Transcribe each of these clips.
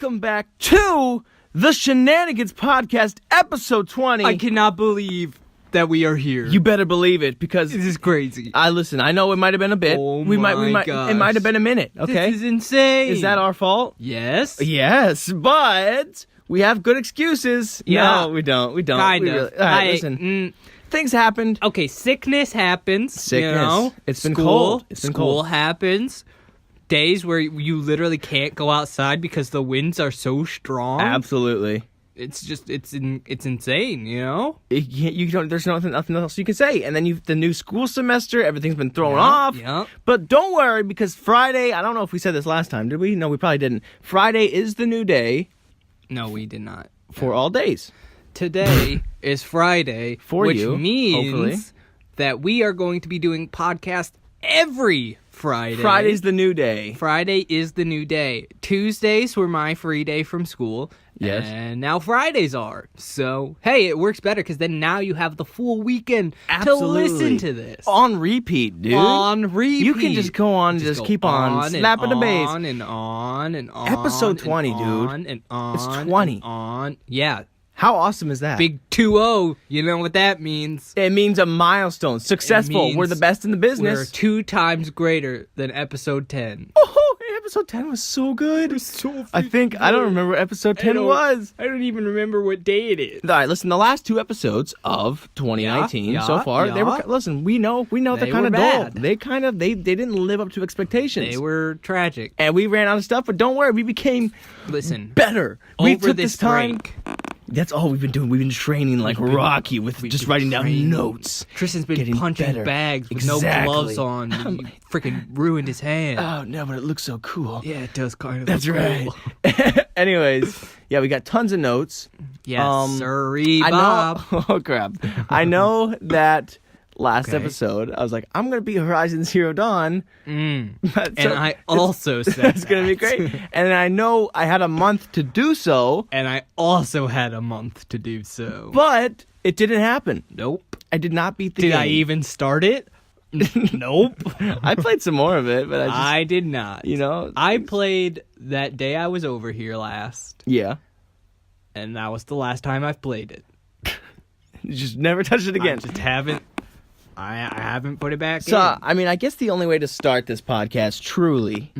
Welcome back to the Shenanigans Podcast, episode 20. I cannot believe that we are here. You better believe it, because This is crazy. listen, I know it might have been a bit. Oh we might gosh. it might have been a minute, okay? This is insane. Is that our fault? Yes. Yes, but we have good excuses. Yeah. No, we don't. We don't. Kind we of. Really, all right, listen. Things happened. Okay, sickness happens. Sickness. You know? It's been School, cold. It's been School cold. happens. Days where you literally can't go outside because the winds are so strong. Absolutely. It's just it's insane, you know? You don't. There's nothing else you can say. And then the new school semester. Everything's been thrown off. Yeah. But don't worry, because Friday. I don't know if we said this last time. Did we? No, we probably didn't. Friday is the new day No, we did not. for all days. Today is Friday, For which you, means hopefully. that we are going to be doing podcast every Friday. Friday's the new day. Friday is the new day. Tuesdays were my free day from school. Yes. And now Fridays are. So, hey, it works better because then now you have the full weekend Absolutely. to listen to this. On repeat, dude. On repeat. You can just go on, just go keep on slapping the bass. On and on and on. Episode 20, and dude. on and on. It's 20. And on. Yeah. How awesome is that? Big 2-0. You know what that means. It means a milestone. Successful. means We're the best in the business. We're 2 times greater than episode 10. Oh, episode 10 was so good. I don't remember what episode 10 was. I don't even remember what day it is. All right, listen, the last 2 episodes of 2019 so far, they were, listen, we know They they're kind were of dull. bad. They didn't live up to expectations. They were tragic. And we ran out of stuff, but don't worry, we became Listen, better. We over took this time. break, That's all we've been doing. We've been training like Rocky with we've just been writing down training. notes. Tristan's been Getting punching better. bags with Exactly. no gloves on. He freaking ruined his hand. Oh, no, but it looks so cool. Yeah, it does kind of That's look right. cool. Anyways, yeah, we got tons of notes. Yes, sirree, I Bob. know. Oh, crap. I know that last Okay. episode, I was like, I'm going to beat Horizon Zero Dawn. And So I also said that's going to be that. great. And I know I had a month to do so, And I also had a month to do so. but it didn't happen. Nope. I did not beat the Did game. I even start it? Nope. I played some more of it, but I did not. you know. I played that day I was over here last, Yeah. and that was the last time I've played it. You just never touched it again. I just haven't. I haven't put it back So, in. I mean, I guess the only way to start this podcast truly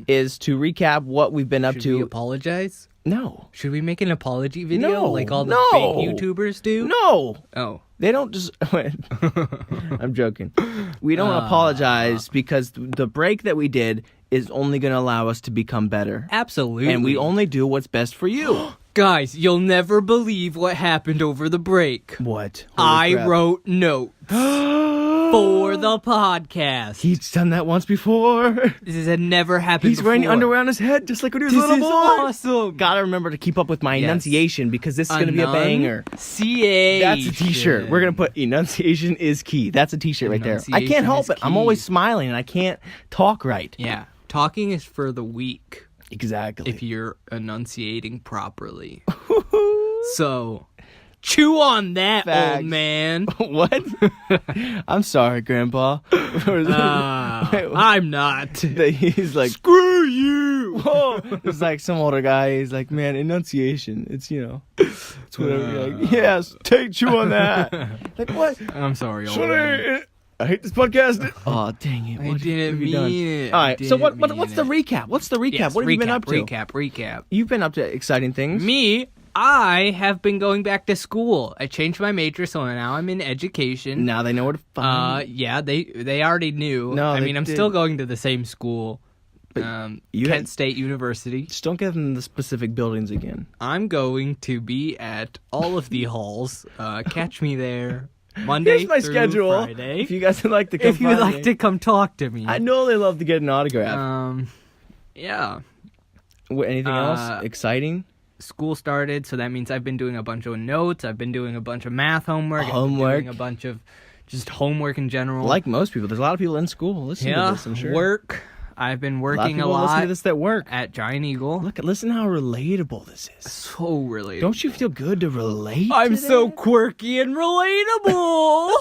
is to recap what we've been up Should to. we apologize? No. Should we make an apology video No, like all the no. big YouTubers do? No. Oh. They don't just. I'm joking. We don't apologize because the break that we did is only going to allow us to become better. Absolutely. And we only do what's best for you. Guys, you'll never believe what happened over the break. What? I Holy crap. wrote notes for the podcast. He's done that once before. This has never happened He's before. wearing underwear on his head just like when he was a This little is boy. awesome. Gotta remember to keep up with my Yes. enunciation because this is going to be a banger. Enunciation. That's a t-shirt. We're going to put enunciation is key. That's a t-shirt right there. I Enunciation can't help is it. I'm key. always smiling and I can't talk right. Yeah. Talking is for the weak Exactly. if you're enunciating properly. So, chew on that, Facts. old man. What? I'm sorry, Grandpa. I'm not. He's like, Screw you. whoa. It's like some older guy. He's like, man, enunciation. It's, it's whatever. You're like, yes, chew on that. Like, what? I'm sorry, old man. Sonny, I hate this podcast. Oh, dang it. I What didn't have you done? mean it. All I right, so didn't what's the mean it. recap? What's the recap? Yes, What have you been up to? Recap. You've been up to exciting things. Me, I have been going back to school. I changed my major, so now I'm in education. Now they know where to find. Yeah, they already knew. No, I they mean, I'm did. still going to the same school, you Kent had- State University. Just don't give them the specific buildings again. I'm going to be at all of the halls. Catch me there Monday Here's my through schedule. Friday. If you guys would like to come If you would find like me. to come talk to me. I know they love to get an autograph. Yeah. Anything else exciting? School started, so that means I've been doing a bunch of notes. I've been doing a bunch of math homework. I've been Homework. doing a bunch of just homework in general. Like most people, there's a lot of people in school listening to this, I'm sure. Work. I've been A lot of working people a listen to lot this that work. at Giant Eagle. Listen how relatable this is. So relatable. Don't you feel good to relate? I'm to so that? quirky and relatable.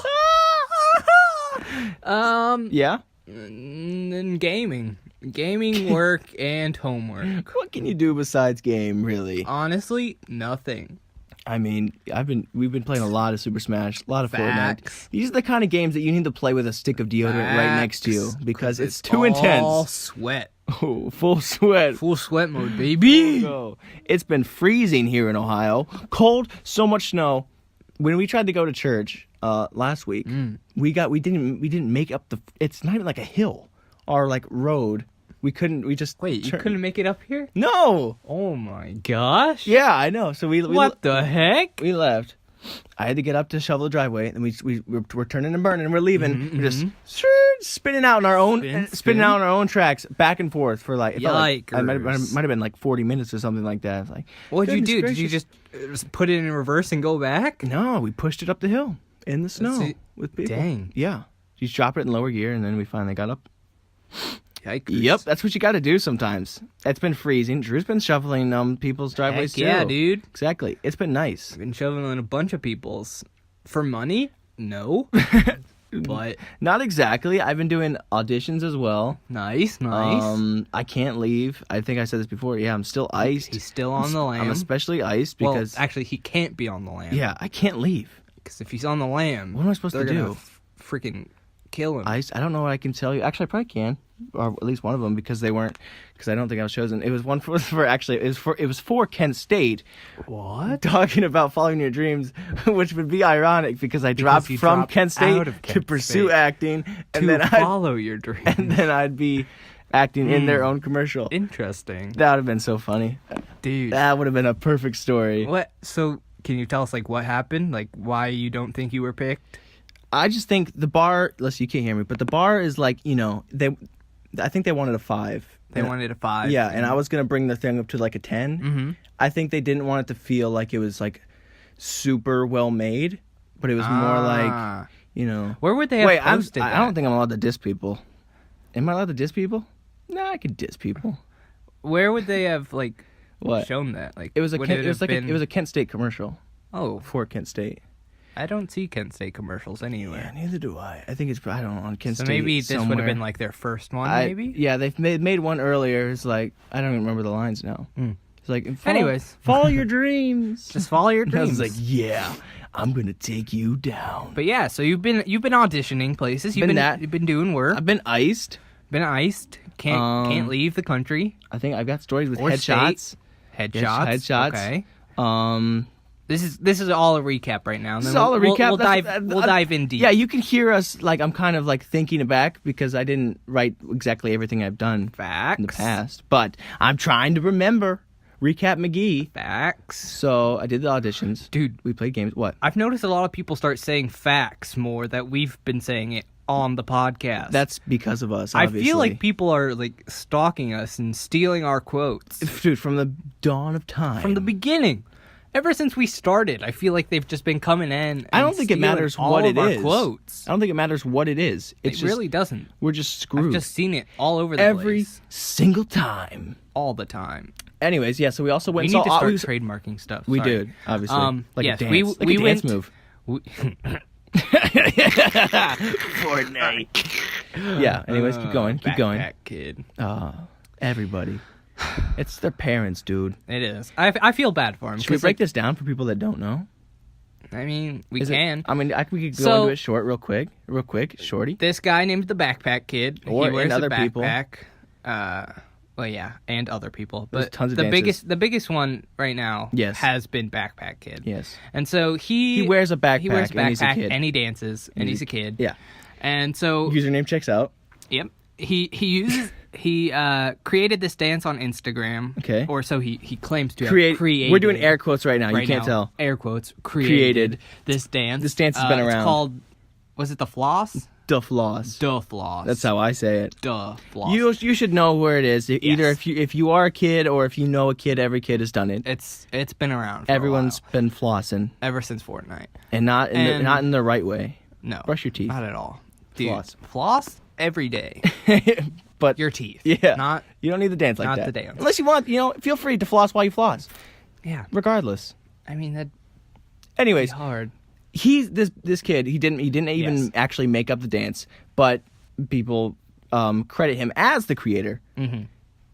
Yeah. And gaming. Gaming, work, and homework. What can you do besides game, really? Honestly, nothing. I mean, we've been playing a lot of Super Smash, a lot of Facts. Fortnite. These are the kind of games that you need to play with a stick of deodorant right next to you because it's too all intense. Sweat. Oh, full sweat. Full sweat mode, baby. No. It's been freezing here in Ohio. Cold, so much snow. When we tried to go to church last week, we didn't make up the. It's not even like a hill or like road. We just Wait, you couldn't make it up here? No. Oh my gosh. Yeah, I know. So we What the heck? we left. I had to get up to shovel the driveway, and we're turning and burning, and we're leaving. We're just spinning out in our own spinning out on our own tracks, back and forth for like. It felt like I might have been like 40 minutes or something like that. Like, What'd you do? gracious. Did you just put it in reverse and go back? No, we pushed it up the hill in the snow with people. Dang. Yeah, you just drop it in lower gear, and then we finally got up. Yikers. Yep, that's what you got to do sometimes. It's been freezing. Drew's been shoveling people's driveways Heck yeah, too. dude. Exactly. It's been nice. I've been shoveling a bunch of people's. For money? No. But Not exactly. I've been doing auditions as well. nice. I can't leave. I think I said this before. Yeah, I'm still iced. He's still on the lam. I'm especially iced because well, actually, he can't be on the lam. yeah, I can't leave. Because if he's on the lam, What am I supposed to they're do? gonna freaking kill him. Iced. I don't know what I can tell you. Actually, I probably can, or at least one of them because they weren't. Because I don't think I was chosen. It was one for actually. It was for Kent State. What? Talking about following your dreams, which would be ironic because I dropped you from dropped Kent State out of to Kent pursue State acting, and To then follow your dreams. and then I'd be acting in their own commercial. Interesting. That would have been so funny. Dude. That would have been a perfect story. What? So, can you tell us, like, what happened? Like, why you don't think you were picked? I just think the bar. Listen, you can't hear me, but the bar is like I think they wanted a 5. They wanted a 5. Yeah, and I was gonna bring the thing up to like a 10. Mm-hmm. I think they didn't want it to feel like it was like super well made, but it was more like Where would they have Wait, posted I that? don't think I'm allowed to diss people. Am I allowed to diss people? Nah, I could diss people. Where would they have, like, What? shown that? Like, It was a would Kent, it it was have like been... it was a Kent State commercial Oh, for Kent State. I don't see Kent State commercials anywhere. Yeah, neither do I. I think it's I don't know on Kent So State. maybe this would have somewhere. been like their first one, maybe? Yeah, they've made one earlier. It's like I don't even remember the lines now. It's like Anyways. follow your dreams. Just follow your And I dreams. was like, yeah, I'm gonna take you down. But yeah, so you've been auditioning places. You've been doing work. I've been iced. Been iced. Can't leave the country. I think I've got stories with Or headshots. Headshots. Headshots. Okay. This is all a recap right now. And This then is all a recap. We'll dive in deep. Yeah, you can hear us like I'm kind of like thinking it back because I didn't write exactly everything I've done Facts. in the past, but I'm trying to remember. Recap McGee. Facts. So I did the auditions. Dude, We played games. What? I've noticed a lot of people start saying facts more that we've been saying it on the podcast. That's because of us, I obviously. feel like people are like stalking us and stealing our quotes Dude, from the dawn of time. from the beginning. Ever since we started, I feel like they've just been coming in. And I don't think it stealing matters all what of it our is. Quotes. I don't think it matters what it is. It's It just, really doesn't. we're just screwed. I've just seen it all over the every place, single time. all the time. Anyways, yeah. So we also went. We need to saw, start we, trademarking stuff. we Sorry. did obviously. Like yes, a dance. we like a we dance went. move. We, Fortnite. Yeah. Anyways, keep going. Keep going. Backpack Kid. Everybody. It's their parents, dude. It is. I feel bad for him. Should we break this down for people that don't know? I mean, we Is it- can. I mean, we could go So- into it short, real quick, shorty. This guy named the Backpack Kid. Or he wears and other a people. backpack. Well, yeah, and other people. There's But tons of the dances. biggest one right now Yes. has been Backpack Kid. Yes. And so He wears a backpack. He wears a and he's a backpack kid. and he dances and he's a kid. Yeah. And so Username checks out. yep, he created this dance on Instagram. Okay. Or so he claims to have created. We're doing air quotes right now. right You can't now, tell. Air quotes created this dance. This dance has been It's around. called. Was it the floss? The floss. Duh floss. That's how I say it. Duh floss. You should know where it is. Either Yes. if you are a kid or if you know a kid, every kid has done it. It's been around. For Everyone's a while. been flossing, Ever since Fortnite. and not in the right way. No. Brush your teeth. Not at all. Dude, Floss. floss every day. But Your teeth. yeah, Not. you don't need to dance like not that. the dance. Unless you want, feel free to floss while you floss. Yeah. Regardless. I mean that'd Anyways, be hard. he's this kid. He didn't even Yes. actually make up the dance, but people credit him as the creator. Mm-hmm.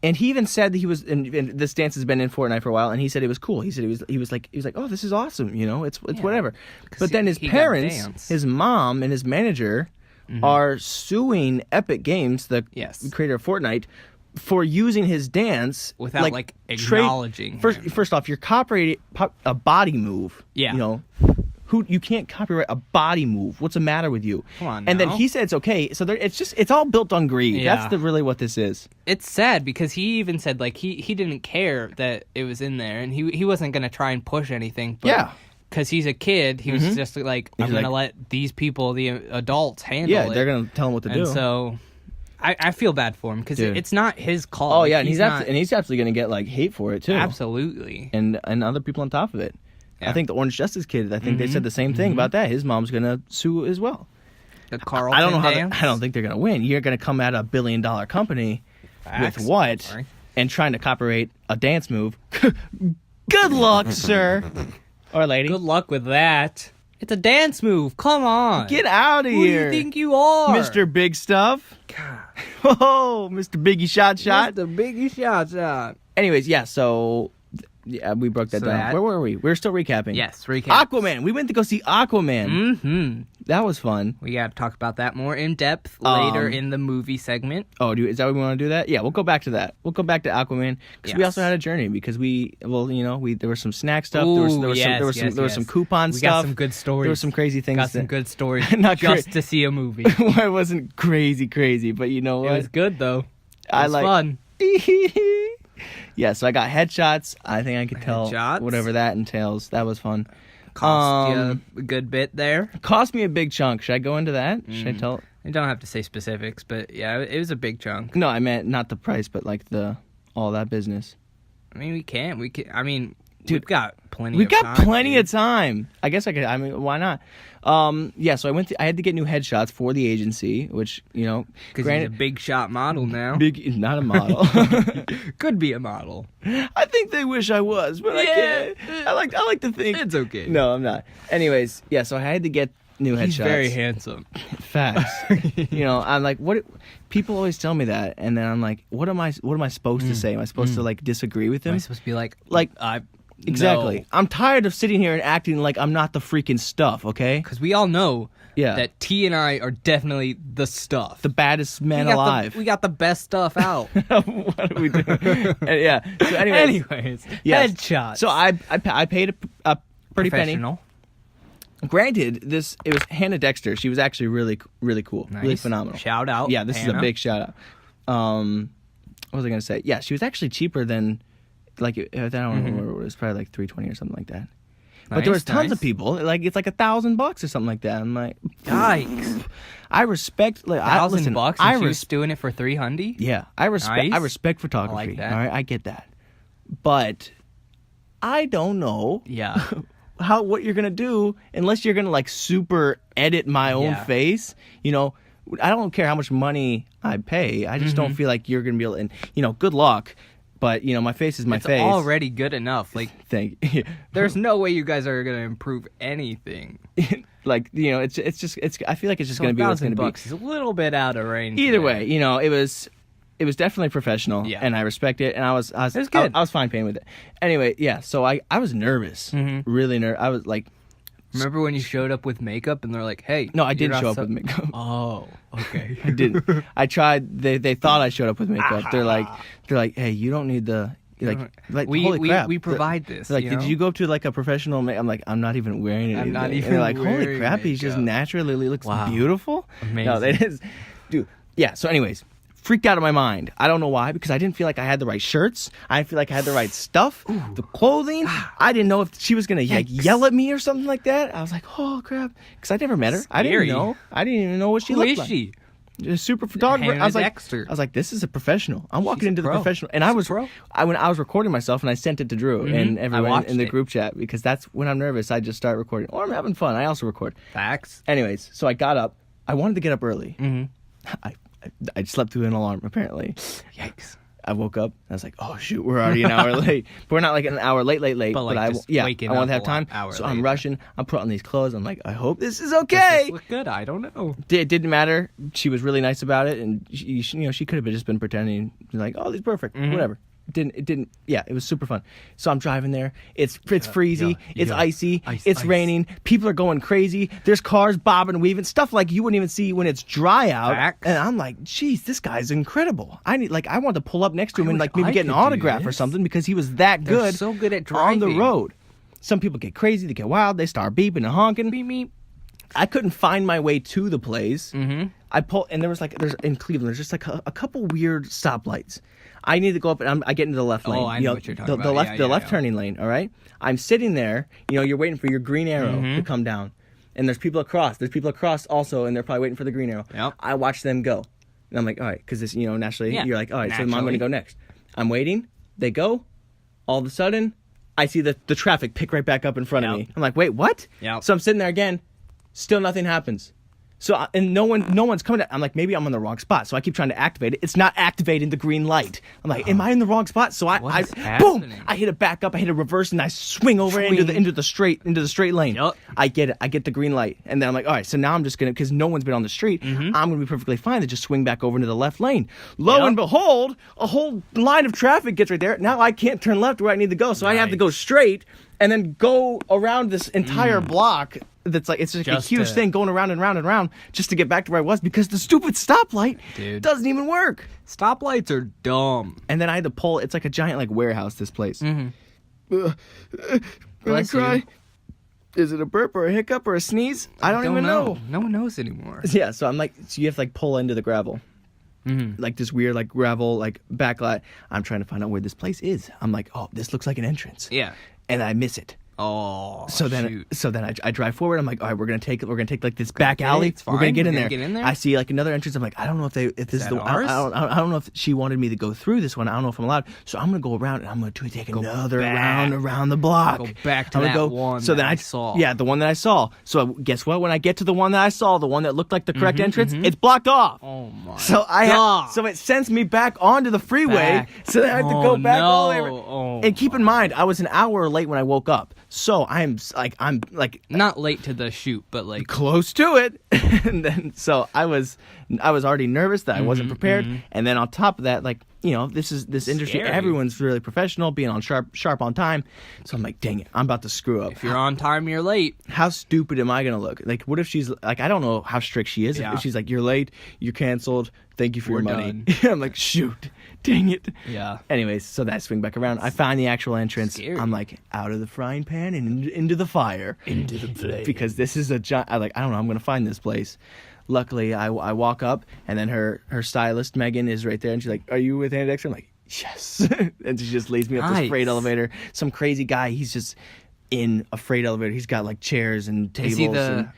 And he even said that he was, and this dance has been in Fortnite for a while, and he said it was cool. He said he was like, oh, this is awesome, you know, it's whatever. But then his parents, his mom, and his manager are suing Epic Games, the creator of Fortnite, for using his dance without like acknowledging. First off, you're copyrighting a body move. Yeah, you know. You can't copyright a body move. What's the matter with you? Come on now. And then he said it's okay. So it's all built on greed. Yeah. That's really what this is. It's sad because he even said like he didn't care that it was in there, and he wasn't gonna try and push anything. But because he's a kid, he was just like, I'm gonna let these people, the adults, handle it. Yeah, they're gonna tell him what to do. And so I feel bad for him because it's not his call. Oh yeah, and he's absolutely gonna get like hate for it too. Absolutely, and other people on top of it. Yeah. I think the Orange Justice kid, I think they said the same thing about that. His mom's going to sue as well. The Carlton I don't know dance? I don't think they're going to win. You're going to come at a $1 billion company with what? Sorry. And trying to copyright a dance move. Good luck, sir. Or lady. Good luck with that. It's a dance move. Come on. Get out of here. Who do you think you are? Mr. Big Stuff. God. Oh, Mr. Biggie Shot. Mr. Biggie Shot. Anyways, yeah, so... Yeah, we broke that down. Where were we? We're still recapping. Yes, recap. Aquaman. We went to go see Aquaman. Mm-hmm. That was fun. We got to talk about that more in depth later in the movie segment. Oh, is that what we want to do that? Yeah, we'll go back to that. We'll go back to Aquaman because we also had a journey because there was some snack stuff. There was some coupon stuff. We got some good stories. There were some crazy things. Got some good stories. Not just to see a movie. It wasn't crazy, but you know what? It was good though. It was fun. Yeah, so I got headshots. I think I could tell whatever that entails. That was fun. Cost you a good bit there. Cost me a big chunk. Should I go into that? Should I tell? You don't have to say specifics, but yeah, it was a big chunk. No, I meant not the price, but like all that business. I mean, we can. I mean, dude, we've got plenty. Of time. I guess I could. I mean, why not? Yeah. So I had to get new headshots for the agency, which because he's a big shot model now. Not a model. Could be a model. I think they wish I was, but I can't. I like to think it's okay. No, I'm not. Anyways, yeah. So I had to get new headshots. He's very handsome. Facts. I'm like, what? People always tell me that, and then I'm like, what am I supposed to say? Am I supposed to like disagree with him? Am I supposed to be like exactly. No. I'm tired of sitting here and acting like I'm not the freaking stuff, okay? Because we all know that T and I are definitely the stuff. The baddest men alive. We got the best stuff out. What are we doing? Yeah. So anyways yes. Headshot. So I paid a pretty penny. Granted, it was Hannah Dexter. She was actually really, really cool. Nice. Really phenomenal. Shout out. Yeah, this is a big shout out. What was I going to say? Yeah, she was actually cheaper than... Like, I don't remember, it was probably like $320 or something like that. But there was tons of people. Like, it's like $1,000 or something like that. I'm like, yikes! I respect. Like, $1,000. I was doing it for $300. Yeah, I respect photography. I like that. All right, I get that. But I don't know. Yeah. What you're gonna do unless you're gonna like super edit my own face. I don't care how much money I pay. I just don't feel like you're gonna be able. And good luck. But my face is my face. It's already good enough. Like, thank you. There's no way you guys are gonna improve anything. Like, it's just I feel like it's just gonna be what's gonna be. $1,000 is a little bit out of range. Either way, it was definitely professional, and I respect it. And it was good. I was fine paying with it. Anyway, yeah. So I was nervous, really nervous. I was like. Remember when you showed up with makeup and they're like, "Hey"? No, I didn't show up with makeup. Oh, okay. I didn't. I tried. They thought I showed up with makeup. They're like, "Hey, you don't need the holy crap. We provide this." They're like, did you go to like a professional? I'm like, I'm not even wearing it. I'm not even. And they're like, holy crap, he just naturally looks beautiful. Amazing. No, that is, dude. Yeah. So, anyways. Freaked out of my mind. I don't know why, because I didn't feel like I had the right shirts. I didn't feel like I had the right stuff, the clothing. I didn't know if she was going to yell at me or something like that. I was like, oh, crap. Because I never met her. I didn't know. I didn't even know what she looked like. Who is she? A super photographer. I was like, this is a professional. I'm walking into the professional. And when I was recording myself and I sent it to Drew and everyone in the group chat, because that's when I'm nervous, I just start recording. Or I'm having fun. I also record. Facts. Anyways, so I got up. I wanted to get up early. I slept through an alarm, apparently. Yikes. I woke up. I was like, oh shoot, we're already an hour late. But we're not like an hour late. But like, I want to have time. So I'm rushing. I'm putting on these clothes. I'm like, I hope this is okay. Does this look good? I don't know. It didn't matter. She was really nice about it, and she could have just been pretending like, oh, this is perfect, whatever. It didn't. Yeah, it was super fun. So I'm driving there. It's freezy. It's icy. It's raining. People are going crazy. There's cars bobbing and weaving. Stuff like you wouldn't even see when it's dry out. Facts. And I'm like, geez, this guy's incredible. I want to pull up next to him and like maybe get an autograph or something because he was that good. They're so good at driving on the road. Some people get crazy. They get wild. They start beeping and honking. Beep beep. I couldn't find my way to the place. I pulled, and there's in Cleveland. There's just like a couple weird stoplights. I need to go up, and I get into the left lane. Oh, I know what you're talking about. The left turning lane. All right. I'm sitting there. You're waiting for your green arrow to come down, and there's people across. There's people across also, and they're probably waiting for the green arrow. Yep. I watch them go, and I'm like, all right, because this, naturally, you're like, all right, so I'm going to go next. I'm waiting. They go. All of a sudden, I see the traffic pick right back up in front of me. I'm like, wait, what? Yep. So I'm sitting there again. Still nothing happens. So and no one's coming. I'm like, maybe I'm on the wrong spot. So I keep trying to activate it. It's not activating the green light. I'm like, am I in the wrong spot? So I boom! I hit it back up. I hit a reverse and I swing over into the straight lane. Yep. I get it. I get the green light, and then I'm like, all right. So now I'm just gonna, because no one's been on the street. I'm gonna be perfectly fine to just swing back over into the left lane. Lo and behold, a whole line of traffic gets right there. Now I can't turn left where I need to go. So I have to go straight and then go around this entire block. That's like, it's just a huge thing going around and round and round just to get back to where I was because the stupid stoplight doesn't even work. Stoplights are dumb. And then I had to pull. It's like a giant like warehouse. This place. Bless cry. you. Is it a burp or a hiccup or a sneeze? I don't even know. No one knows anymore. Yeah. So I'm like, so you have to like pull into the gravel. Like this weird like gravel like backlight. I'm trying to find out where this place is. I'm like, oh, this looks like an entrance. Yeah. And I miss it. Oh, so then I drive forward. I'm like, all right, we're gonna take like this back alley. We're gonna get in there. I see like another entrance. I'm like, I don't know if this is the ours? I don't know if she wanted me to go through this one. I don't know if I'm allowed. So I'm gonna go around and I'm gonna take another round around the block. Go back to that one. So that then I saw. Yeah, the one that I saw. So guess what? When I get to the one that I saw, the one that looked like the correct entrance, it's blocked off. Oh my. So so it sends me back onto the freeway. So then I have to go back all the way. And keep in mind, I was an hour late when I woke up. So I'm like not late to the shoot, but like close to it. And then so I was already nervous that I wasn't prepared. And then on top of that, like, this industry, everyone's really professional, being on sharp on time. So I'm like, dang it, I'm about to screw up. If you're on time, you're late. How stupid am I gonna look? Like, what if she's like, I don't know how strict she is. Yeah. If she's like, you're late, you're canceled, thank you for your money. Done. I'm like, shoot, dang it. Yeah. Anyways, so that swing back around. I find the actual entrance. Scary. I'm like, out of the frying pan and into the fire. Into the flame. Because this is I don't know, I'm gonna find this place. Luckily, I walk up, and then her stylist Megan is right there, and she's like, "Are you with Andy Dexter?" I'm like, "Yes," and she just leads me up this freight elevator. Some crazy guy. He's just in a freight elevator. He's got like chairs and tables. Is he the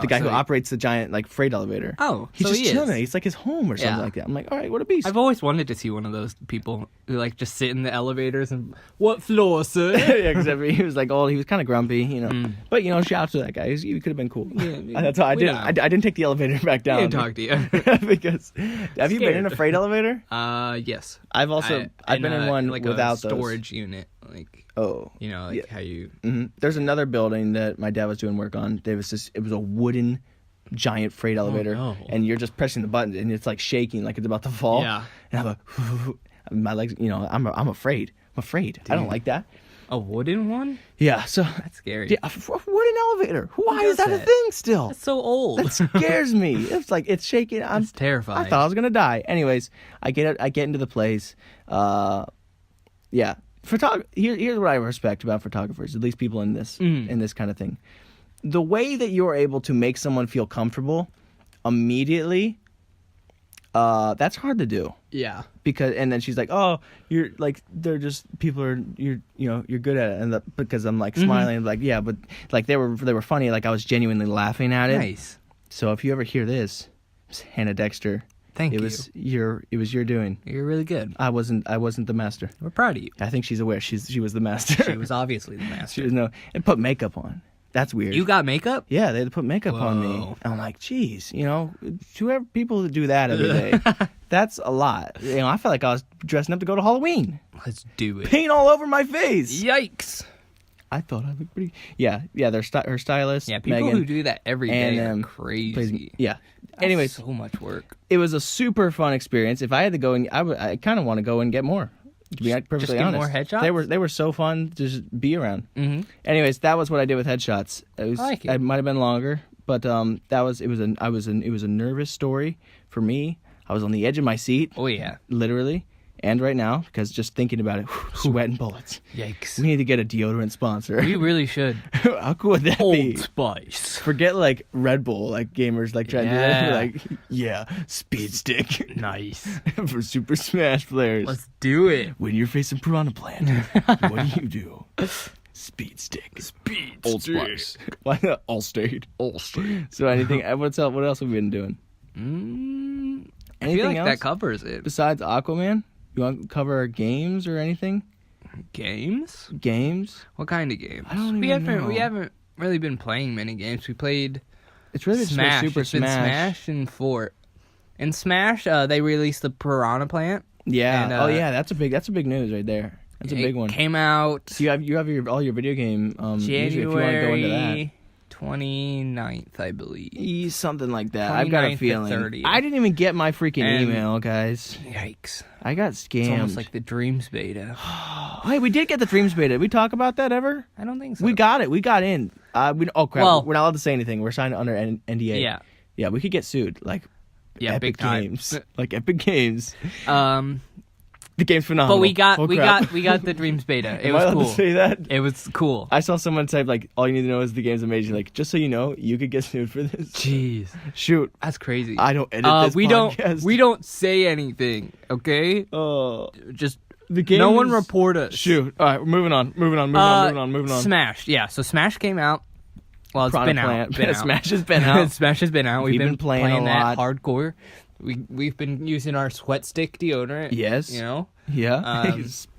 guy who operates the giant like freight elevator? Oh, he's just chilling there. He's like his home or something like that. I'm like, all right, what a beast. I've always wanted to see one of those people who like just sit in the elevators and what floor, sir? Yeah, except he was like old. He was kind of grumpy, But he shout out to that guy. He could have been cool. Yeah, that's how I didn't. I didn't take the elevator back down. I didn't talk to you because have you been in a freight elevator? Yes. I've been in one like without a storage unit, like. Oh, how you. There's another building that my dad was doing work on. It was a wooden, giant freight elevator, and you're just pressing the button, and it's like shaking, like it's about to fall. Yeah. And I'm like, my legs. I'm afraid. I'm afraid. Dude. I don't like that. A wooden one? Yeah. So that's scary. Yeah, a wooden elevator. Why is that a thing still? That's so old. That scares me. It's like it's shaking. It's terrifying. I thought I was gonna die. Anyways, I get into the place. Yeah. Here's what I respect about photographers, at least people in this kind of thing. The way that you're able to make someone feel comfortable immediately, that's hard to do. Yeah. And then she's like, oh, you're like, they're just people are you're good at it, and because I'm like smiling, like yeah, but like they were funny, like I was genuinely laughing at it. Nice. So if you ever hear this, it's Hannah Dexter. Thank you. It was your doing. You're really good. I wasn't the master. We're proud of you. I think she's aware. She was the master. She was obviously the master. She was and put makeup on. That's weird. You got makeup? Yeah, they had to put makeup on me. And I'm like, geez, whoever people that do that every day, that's a lot. I felt like I was dressing up to go to Halloween. Let's do it. Paint all over my face. Yikes. I thought I looked pretty. Yeah, her stylist. Yeah, people Megan, who do that every day are crazy. Yeah. Anyways, so much work. It was a super fun experience. If I had to go and I kind of want to go and get more. To be perfectly just get honest, more headshots. They were so fun to just be around. Mm-hmm. Anyways, that was what I did with headshots. I like it. It might have been longer, but it was a nervous story for me. I was on the edge of my seat. Oh yeah, literally. And right now, because just thinking about it, sweating bullets. Yikes. We need to get a deodorant sponsor. We really should. How cool would that be? Old Spice. Forget like Red Bull, like gamers like trying to do that. Like, speed stick. Nice. For Super Smash players. Let's do it. When you're facing Piranha Plant, what do? Speed stick. Speed Old stick. Spice. Why not Allstate? Allstate. So anything, what else have we been doing? I feel like that covers it. Besides Aquaman? You want to cover games or anything? Games? What kind of games? I don't even know. We haven't really been playing many games. We played It's really Smash. Super It's been Smash and Fort. In Smash, they released the Piranha Plant. Yeah. And, that's a big news right there. That's a big one. Came out. So you have all your video game January if you want to go into that. 29th, I believe. Something like that. I've got a feeling. 30th. I didn't even get my freaking email, guys. Yikes. I got scammed. It's almost like the Dreams beta. Hey, we did get the Dreams beta. Did we talk about that ever? I don't think so. We got it. We got in. Oh, crap. Well, we're not allowed to say anything. We're signed under NDA. Yeah. Yeah, we could get sued. Like, Epic big time. Games. Like, Epic Games. The game's phenomenal. But we got the Dreams beta. It was Am I allowed cool. to say that? It was cool. I saw someone type like, all you need to know is the game's amazing. Like, just so you know, you could get sued for this. Jeez. Shoot. That's crazy. I don't edit this podcast. We don't say anything, okay? Just the game. No one report us. Shoot. All right, moving on. Moving on. Smash. Yeah. So Smash came out. Well, it's been out. Smash has been out. Smash has been out. We've been playing a lot. That hardcore. We've been using our sweat stick deodorant. Yes. Yeah.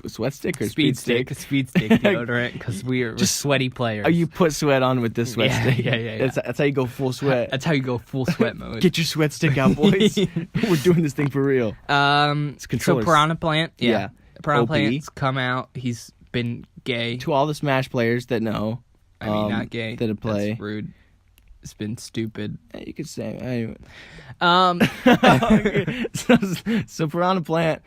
Sweat stick or speed stick? Speed stick deodorant because we're sweaty players. Oh, you put sweat on with this sweat stick. Yeah. That's how you go full sweat. That's how you go full sweat mode. Get your sweat stick out, boys. We're doing this thing for real. So Piranha Plant. Yeah. Piranha OP. Plant's come out. He's been gay. To all the Smash players that know. I mean, not gay. That play. That's rude. It's been stupid. You could say anyway. So Piranha Plant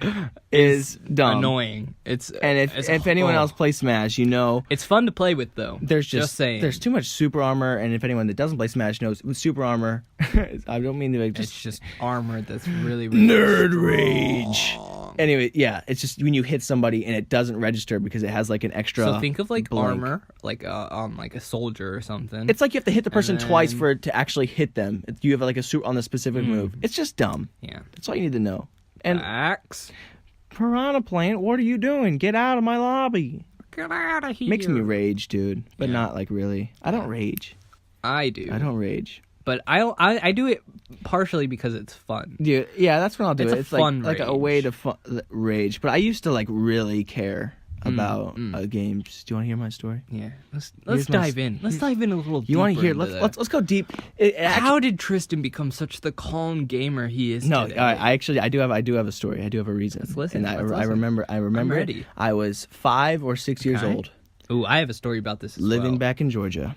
is dumb, annoying. It's if anyone else plays Smash, you know it's fun to play with though. There's just saying there's too much super armor, and if anyone that doesn't play Smash knows with super armor, I don't mean to it's just armor that's really, really nerd strong. Rage. Anyway, yeah, it's just when you hit somebody and it doesn't register because it has like an extra. So think of like blank. armor, like on like a soldier or something. It's like you have to hit the person twice for it to actually hit them. You have like a suit on the specific move. It's just dumb. Yeah, that's all you need to know. And Axe. Piranha Plant, what are you doing? Get out of my lobby. Get out of here. Makes me rage, dude. But not like really. I don't rage. I do. I don't rage. But I do it partially because it's fun. Dude, yeah, that's when I'll do it. It's fun like a way to rage. But I used to like really care about games. Do you want to hear my story? Yeah, let's dive in. Let's dive in a little. You want to hear? Let's go deep. How did Tristan become such the calm gamer he is? No, today? I do have a story. I do have a reason. Let's listen. And I remember. I'm ready. I was 5 or 6 years old. Ooh, I have a story about this. Living back in Georgia.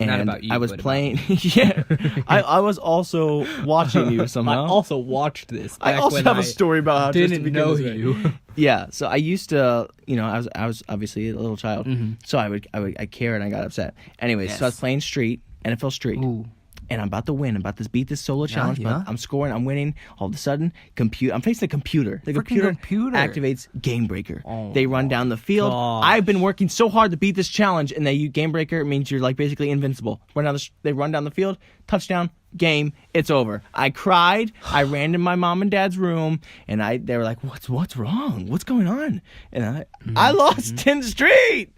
And not about you. I was playing. Yeah, I was also watching you somehow. I also watched this. I also have a story about how didn't know you. Yeah, so I used to, I was obviously a little child, so I cared and I got upset. Anyways, so I was playing NFL Street. Ooh. And I'm about to win. I'm about to beat this solo challenge. Yeah. I'm scoring. I'm winning. All of a sudden, I'm facing the computer. The computer activates Game Breaker. Oh, they run down the field. gosh. I've been working so hard to beat this challenge, and Game Breaker means you're like basically invincible. They run down the field. Touchdown. Game. It's over. I cried. I ran to my mom and dad's room, and they were like, "What's wrong? What's going on?" And I lost 10th Street.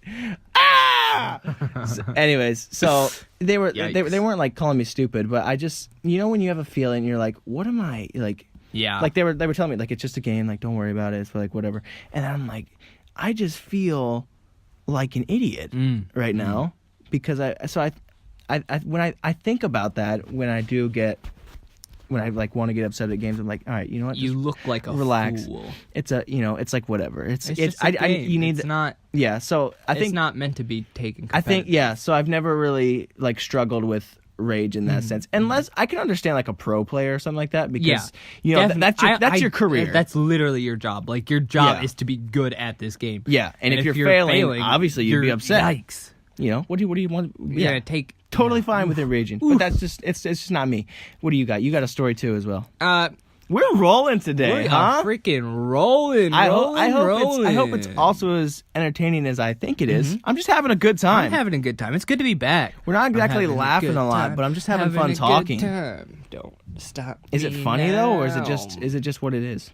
Anyways, so they weren't like calling me stupid, but I just when you have a feeling, you're like, what am I like? Yeah. Like they were telling me like it's just a game, like don't worry about it, it's like whatever. And I'm like, I just feel like an idiot right now because when I think about that, when I like want to get upset at games, I'm like, all right, you know what? You look like a relax. fool. It's it's like whatever. It's just a game. you need it's not. Yeah, so I think it's not meant to be taken. I think so I've never really like struggled with rage in that sense, unless I can understand like a pro player or something like that, because you know that's your career. That's literally your job. Like your job is to be good at this game. Yeah, and if you're failing, obviously you'd be upset. Yikes. You know, what do you want? You're gonna take totally fine with it raging, but that's just it's just not me. What do you got? You got a story too as well. We're rolling today, huh? Freaking rolling. I hope it's also as entertaining as I think it is. I'm just having a good time. I'm having a good time. It's good to be back. We're not exactly laughing a lot, but I'm just having fun talking. Good time. Don't stop. Is it funny though, or is it just what it is?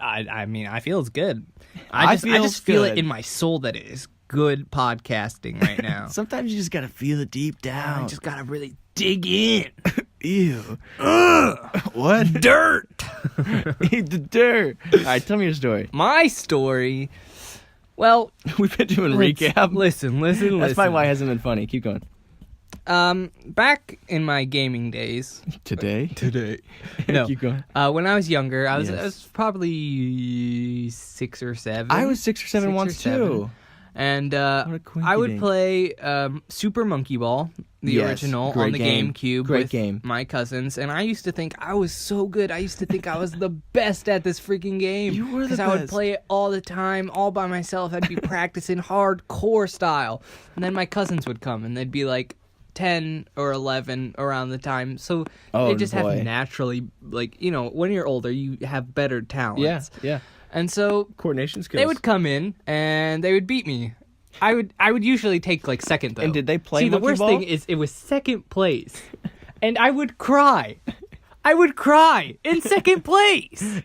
I mean, I feel it's good. I just feel it in my soul that it is good podcasting right now. Sometimes you just gotta feel it deep down. You just gotta really dig in. Ew. What? Dirt. Eat the dirt. All right, tell me your story. My story. Well, we've been doing recap. Listen. That's probably why it hasn't been funny. Keep going. Back in my gaming days. Today. No. Keep going. When I was younger, I was probably 6 or 7. I was 6 or 7 once too. And I would play Super Monkey Ball, the original, on the GameCube with my cousins. And I used to think I was so good. I used to think I was the best at this freaking game. You were the best. Because I would play it all the time, all by myself. I'd be practicing hardcore style. And then my cousins would come, and they'd be like 10 or 11 around the time. So they just have naturally, like, you know, when you're older, you have better talents. Yeah. And so coordination skills. They would come in and they would beat me. I would usually take like second though. And did they play the worst thing is it was second place. And I would cry. In second place.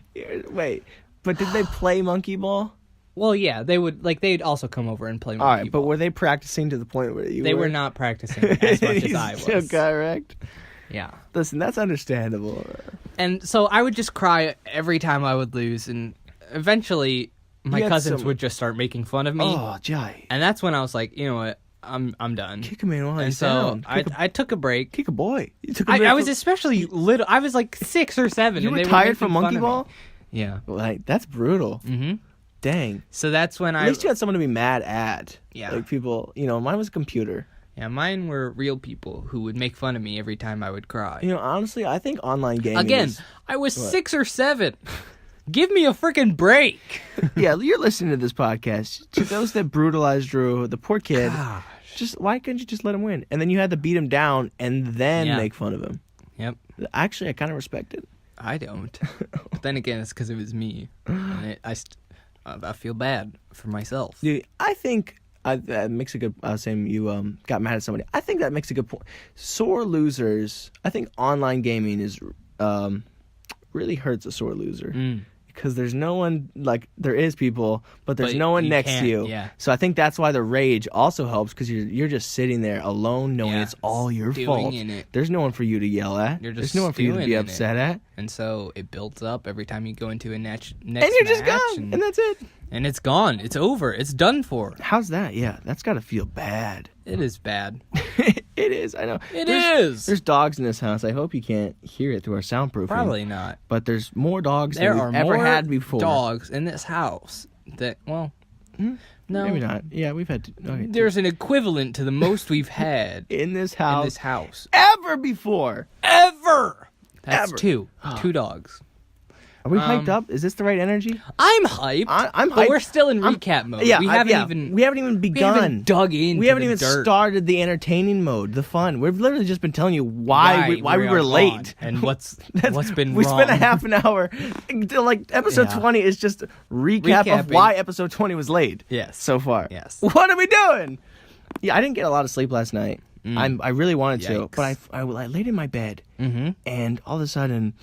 Wait, but did they play monkey ball? Well, yeah, they would. Like, they'd also come over and play monkey ball. All right, but were they practicing to the point where They were not practicing as much as I was. Still correct. Yeah. Listen, that's understandable. And so I would just cry every time I would lose, and eventually my cousins would just start making fun of me. Oh, jai. And that's when I was like, you know what, I'm done. Kick him in while he's down. I took a break. Kick a boy. You took I was especially little. I was like 6 or 7. You and were they tired from monkey ball? Yeah. Like, that's brutal. Mm-hmm. Dang. So that's when At least you had someone to be mad at. Yeah. Like people, you know, mine was a computer. Yeah, mine were real people who would make fun of me every time I would cry. You know, honestly, I think online gaming Again, I was 6 or 7. Give me a freaking break. Yeah, you're listening to this podcast. To those that brutalized Drew, the poor kid, why couldn't you just let him win? And then you had to beat him down and then make fun of him. Yep. Actually, I kind of respect it. I don't. But then again, it's because it was me. And I feel bad for myself. Dude, I think that makes a good saying you got mad at somebody. I think that makes a good point. Sore losers. I think online gaming is really hurts a sore loser. Because there's no one, like, there is people, but there's no one next to you. Yeah. So I think that's why the rage also helps, because you're just sitting there alone knowing it's all your fault. There's no one for you to yell at. There's no one for you to be upset at. And so it builds up every time you go into a next and you're just gone, and that's it. And it's gone. It's over. It's done for. How's that? Yeah, that's got to feel bad. It is bad. It is, I know. There's dogs in this house. I hope you can't hear it through our soundproofing. Probably not. But there's more dogs than we've ever had before. There are more dogs in this house that, well, no. Maybe not. Yeah, we've had... Okay, there's an equivalent to the most we've had in this house. In this house. Ever before. Ever! That's Ever. 2. 2 dogs. Are we hyped up? Is this the right energy? I'm hyped. I'm hyped. But we're still in recap mode. Yeah, we haven't even begun. We haven't dug in. We haven't even started the entertaining mode, the fun. We've literally just been telling you why we were late and what's been we wrong. We spent a half an hour. Like episode 20 is just recapping of why episode 20 was late. Yes. So far. Yes. What are we doing? Yeah, I didn't get a lot of sleep last night. I really wanted Yikes. to, but I laid in my bed and all of a sudden,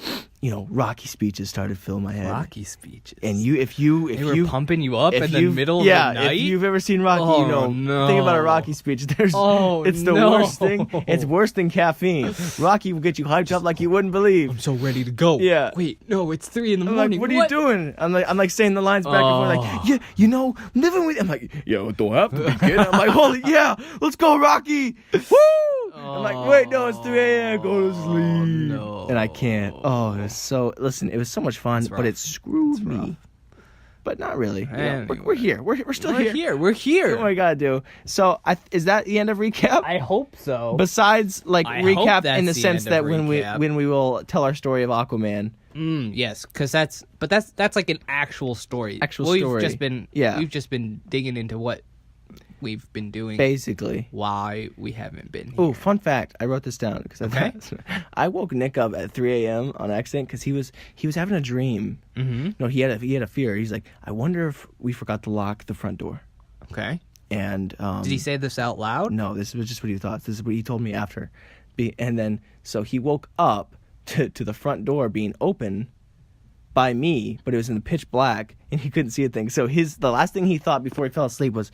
Rocky speeches started filling my head. Rocky speeches. And if you were pumping you up in the middle of the night. If you've ever seen Rocky, no. Think about a Rocky speech. It's the worst thing. It's worse than caffeine. Rocky will get you hyped up like you wouldn't believe. I'm so ready to go. Yeah. Wait, no, it's 3 a.m. I'm like, what are you doing? I'm like saying the lines back and forth, like, living with. I'm like, it don't have to be good. I'm like, holy yeah, let's go, Rocky. Woo! I'm like, wait, no, it's 3 a.m. Go to sleep. No. And I can't. Oh, it was so much fun, but it screwed me. But not really. We're here. We're still here. We're here. That's what we gotta do. So, is that the end of recap? I hope so. Besides, recap in the sense that when we will tell our story of Aquaman. Yes, because that's like an actual story. We've just been digging into what we've been doing, basically. Why we haven't been here. Oh, fun fact! I wrote this down because I woke Nick up at 3 a.m. on accident because he was having a dream. Mm-hmm. No, he had a fear. He's like, I wonder if we forgot to lock the front door. Okay. And did he say this out loud? No, this was just what he thought. This is what he told me after. And then so he woke up to the front door being open by me, but it was in the pitch black and he couldn't see a thing. So the last thing he thought before he fell asleep was,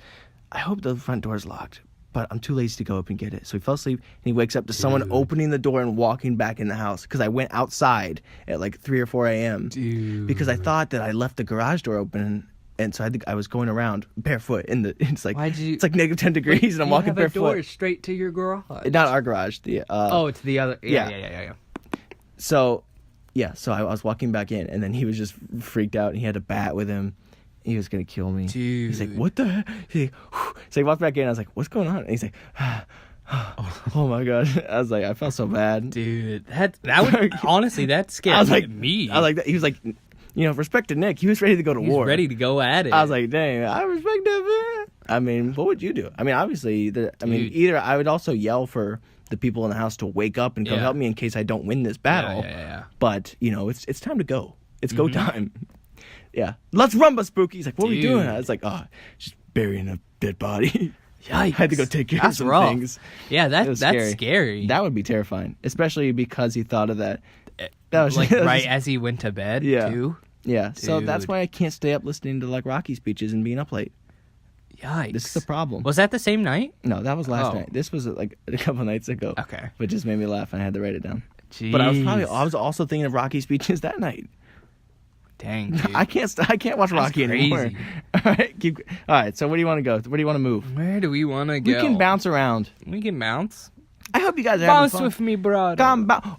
I hope the front door's locked, but I'm too lazy to go up and get it. So he fell asleep, and he wakes up to someone opening the door and walking back in the house because I went outside at like 3 or 4 a.m. because I thought that I left the garage door open, and so I was going around barefoot it's like it's like negative 10 degrees, and I'm walking barefoot. You have a door straight to your garage. Not our garage. It's the other. Yeah. So I was walking back in, and then he was just freaked out, and he had a bat with him. He was going to kill me. Dude. He's like, what the heck? So he walked back in. I was like, what's going on? And he's like, oh my God. I was like, I felt so bad. Dude, that would, honestly, that scared me. I was like, that. He was like, respect to Nick. He was ready to go to war. He was ready to go at it. I was like, dang, I respect him. I mean, what would you do? I mean, obviously, either I would also yell for the people in the house to wake up and come help me in case I don't win this battle. Yeah. But, it's time to go. It's go time. Yeah, let's rumba, Spooky. He's like, what are we doing? I was like, just burying a dead body. Yikes. I had to go take care of some things. Yeah, that's scary. That would be terrifying, especially because he thought of that. That was right as he went to bed, too? Yeah, Dude. So that's why I can't stay up listening to Rocky speeches and being up late. Yikes. This is the problem. Was that the same night? No, that was last night. This was like a couple nights ago. Okay. But it just made me laugh and I had to write it down. Jeez. But I was also thinking of Rocky speeches that night. Dang, dude. I can't watch Rocky anymore. All right. So where do you want to go? Where do you want to move? Where do we want to go? We can bounce around. We can bounce. I hope you guys are bounce having fun. with me, brother.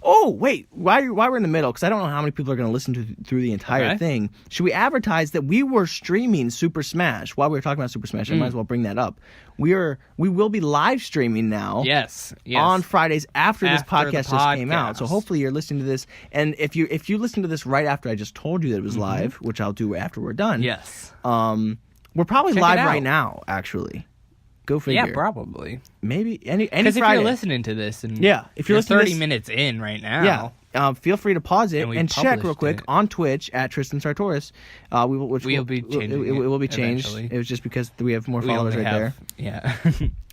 Oh, wait. While we're in the middle, because I don't know how many people are going to listen through the entire thing, should we advertise that we were streaming Super Smash while we were talking about Super Smash? I might as well bring that up. We will be live streaming now. Yes. On Fridays after this podcast just came out. So hopefully you're listening to this, and if you listen to this right after I just told you that it was live, which I'll do after we're done. Yes. We're probably live right now, actually. Go figure. Yeah, probably. Maybe any Because Friday. if you're listening to this, and if you're listening 30 to this, minutes in right now, feel free to pause it and check real quick on Twitch at Tristan Sartoris. We'll be changing. It will be changed. Eventually. It was just because we have more followers there. Yeah.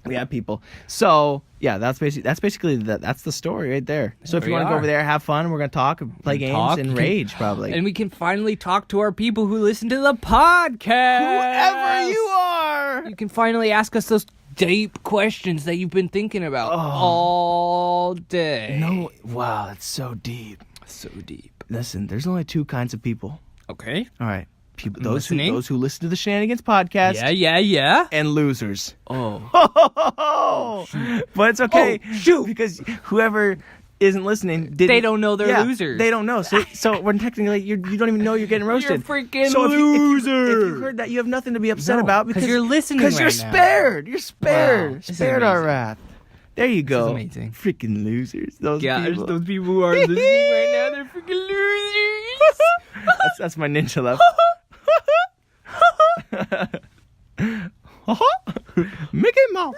We have people. So that's basically that's the story right there. So if you want to go over there, have fun. We're gonna talk, play games, and rage probably. And we can finally talk to our people who listen to the podcast. Whoever you are, you can finally ask us those deep questions that you've been thinking about all day. No, wow, that's so deep. So deep. Listen, there's only two kinds of people. Okay. All right. Those who listen to the Shenanigans podcast. Yeah. And losers. Oh. But it's okay. Oh, shoot. Because whoever isn't listening they don't know they're losers. They don't know. So when technically you don't even know you're getting roasted. You're freaking loser. If you heard that, you have nothing to be upset about because you're listening because you're spared. You're spared. Wow. Spared our wrath. There you go. This is amazing. Freaking losers. Those people who are listening right now, they're freaking losers. That's my ninja laugh. Mickey Mouse.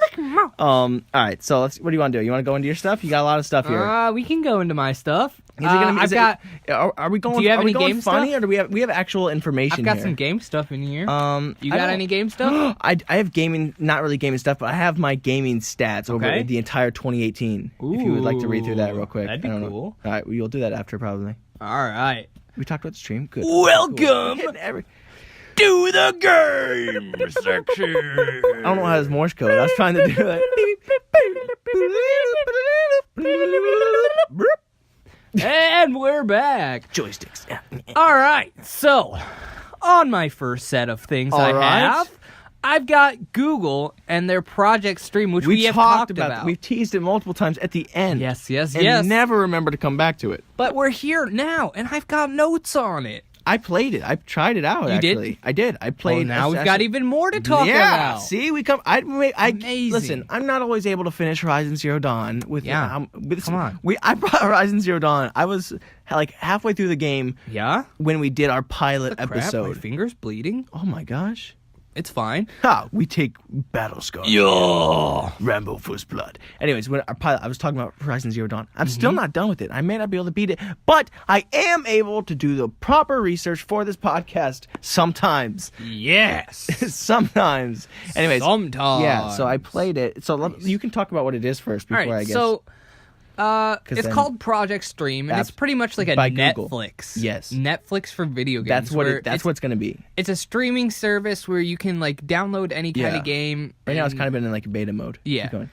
All right. So what do you want to do? You want to go into your stuff? You got a lot of stuff here. We can go into my stuff. Are we going? Do you have any going game funny, stuff? or do we have actual information? I've got here? some game stuff in here. You got any game stuff? I have gaming, not really gaming stuff, but I have my gaming stats over the entire 2018. Ooh, if you would like to read through that real quick, that'd be cool. All right, you'll do that after probably. All right. We talked about the stream. Good. Welcome to the game section. I don't know how this Morse code. I was trying to do that. And we're back. Joysticks. All right. So, on my first set of things I've got Google and their Project Stream, which we have talked about. We've teased it multiple times at the end. Yes. And never remember to come back to it. But we're here now, and I've got notes on it. I played it. I tried it out. Did? I did. I played. Now we've got even more to talk about. See, we come. Amazing. Listen. I'm not always able to finish Horizon Zero Dawn with. Come on. I brought Horizon Zero Dawn. I was like halfway through the game. Yeah. When we did our pilot episode. My finger's bleeding. Oh my gosh. It's fine. We take battle scars. Yeah. Rambo First Blood. Anyways, when our pilot, I was talking about Horizon Zero Dawn. I'm still not done with it. I may not be able to beat it, but I am able to do the proper research for this podcast sometimes. Yes. Sometimes. Anyways. Sometimes. Yeah, so I played it. So you can talk about what it is first before I guess. So it's called Project Stream, and it's pretty much like a Netflix. Yes. Netflix for video games. That's what it's going to be. It's a streaming service where you can like download any kind of game. Right now it's kind of been in like beta mode. Yeah. Keep going.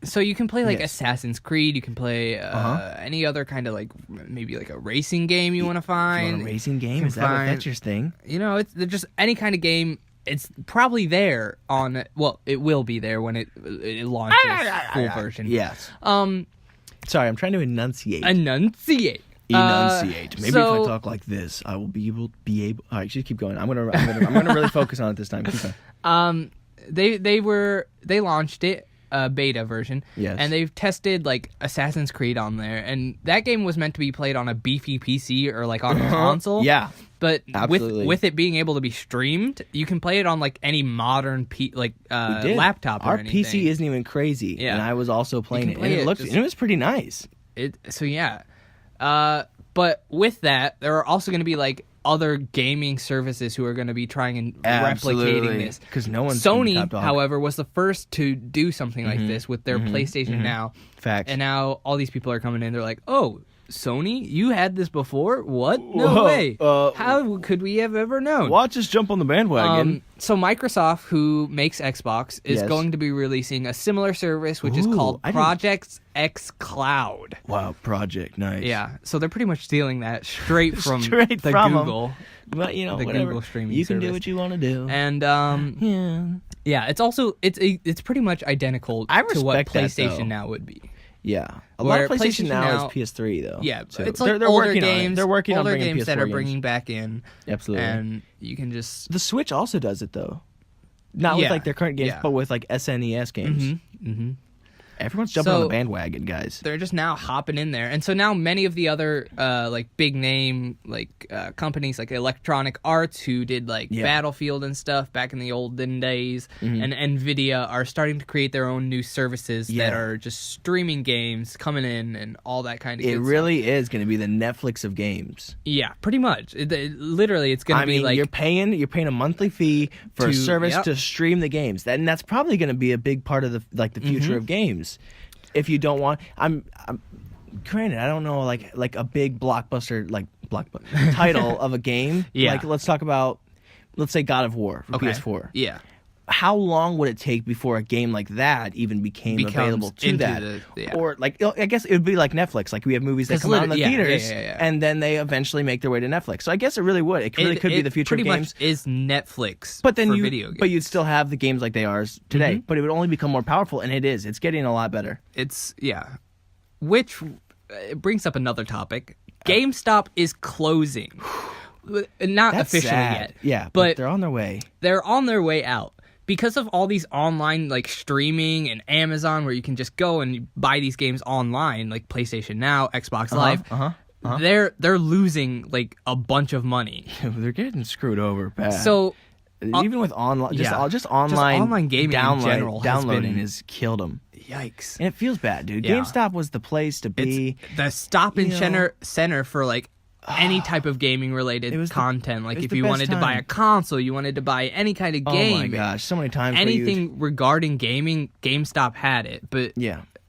So you can play like Assassin's Creed, you can play any other kind of like maybe like a racing game you want to find. You want a racing game? Is that's your thing? You know, it's just any kind of game. It's probably there on. Well, it will be there when it launches full version. Yes. Sorry, I'm trying to enunciate. Enunciate. Maybe if I talk like this, I will be able. All right, just keep going. I'm gonna really focus on it this time. Keep going. They launched it. Beta version. Yes. And they've tested like Assassin's Creed on there, and that game was meant to be played on a beefy PC or like on a console. Yeah. But with it being able to be streamed, you can play it on like any modern laptop or Our anything. PC isn't even crazy. Yeah. And I was also playing it. And it was pretty nice. But with that, there are also going to be like other gaming services who are going to be trying and replicating this. Because no one's Sony, however, was the first to do something like this with their PlayStation Now. Facts. And now all these people are coming in. They're like, "Oh, Sony, you had this before? What? No way! How could we have ever known?" Watch us jump on the bandwagon. So Microsoft, who makes Xbox, is going to be releasing a similar service, which is called Project X Cloud. Wow, Project, nice. Yeah, so they're pretty much stealing that straight from Google. But whatever. Google streaming you can service. do what you want to do. And it's also it's pretty much identical to what PlayStation Now would be. Yeah, a lot of PlayStation now is PS3 though. Yeah, so it's like they're older games. They're working on older bringing games PS4 that are games. bringing back in. Absolutely, and you can just the Switch also does it though, not with like their current games, but with like SNES games. Everyone's jumping on the bandwagon, guys. They're just now hopping in there, and so now many of the other like big name companies like Electronic Arts, who did like Battlefield and stuff back in the olden days, and Nvidia are starting to create their own new services that are just streaming games coming in and all that kind of. It really is going to be the Netflix of games. Yeah, pretty much. Literally, it's going to be like you're paying a monthly fee for a service to stream the games, and that's probably going to be a big part of the future of games. If you don't want, I'm granted, I don't know like a big blockbuster title of a game. Yeah. Like let's say God of War for PS4. Yeah. How long would it take before a game like that even becomes available to that? Or like, I guess it would be like Netflix. Like we have movies that come out in the theaters, and then they eventually make their way to Netflix. So I guess it really would. It really could be the future of games. Pretty much is Netflix. But then video games. But you'd still have the games like they are today. But it would only become more powerful, and it is. It's getting a lot better. Which brings up another topic. GameStop is closing. Not That's officially sad. yet. Yeah, but they're on their way. They're on their way out. Because of all these online like streaming and Amazon where you can just go and buy these games online, like PlayStation Now, Xbox Live, they're losing like a bunch of money. They're getting screwed over bad. So Even with online, just online gaming in general downloading has killed them. Yikes! And it feels bad, dude. Yeah. GameStop was the place to be. It's the stop and center for like any type of gaming related content. Like if you wanted to buy a console, you wanted to buy any kind of game. Oh my gosh, so many times. Anything regarding gaming, GameStop had it. But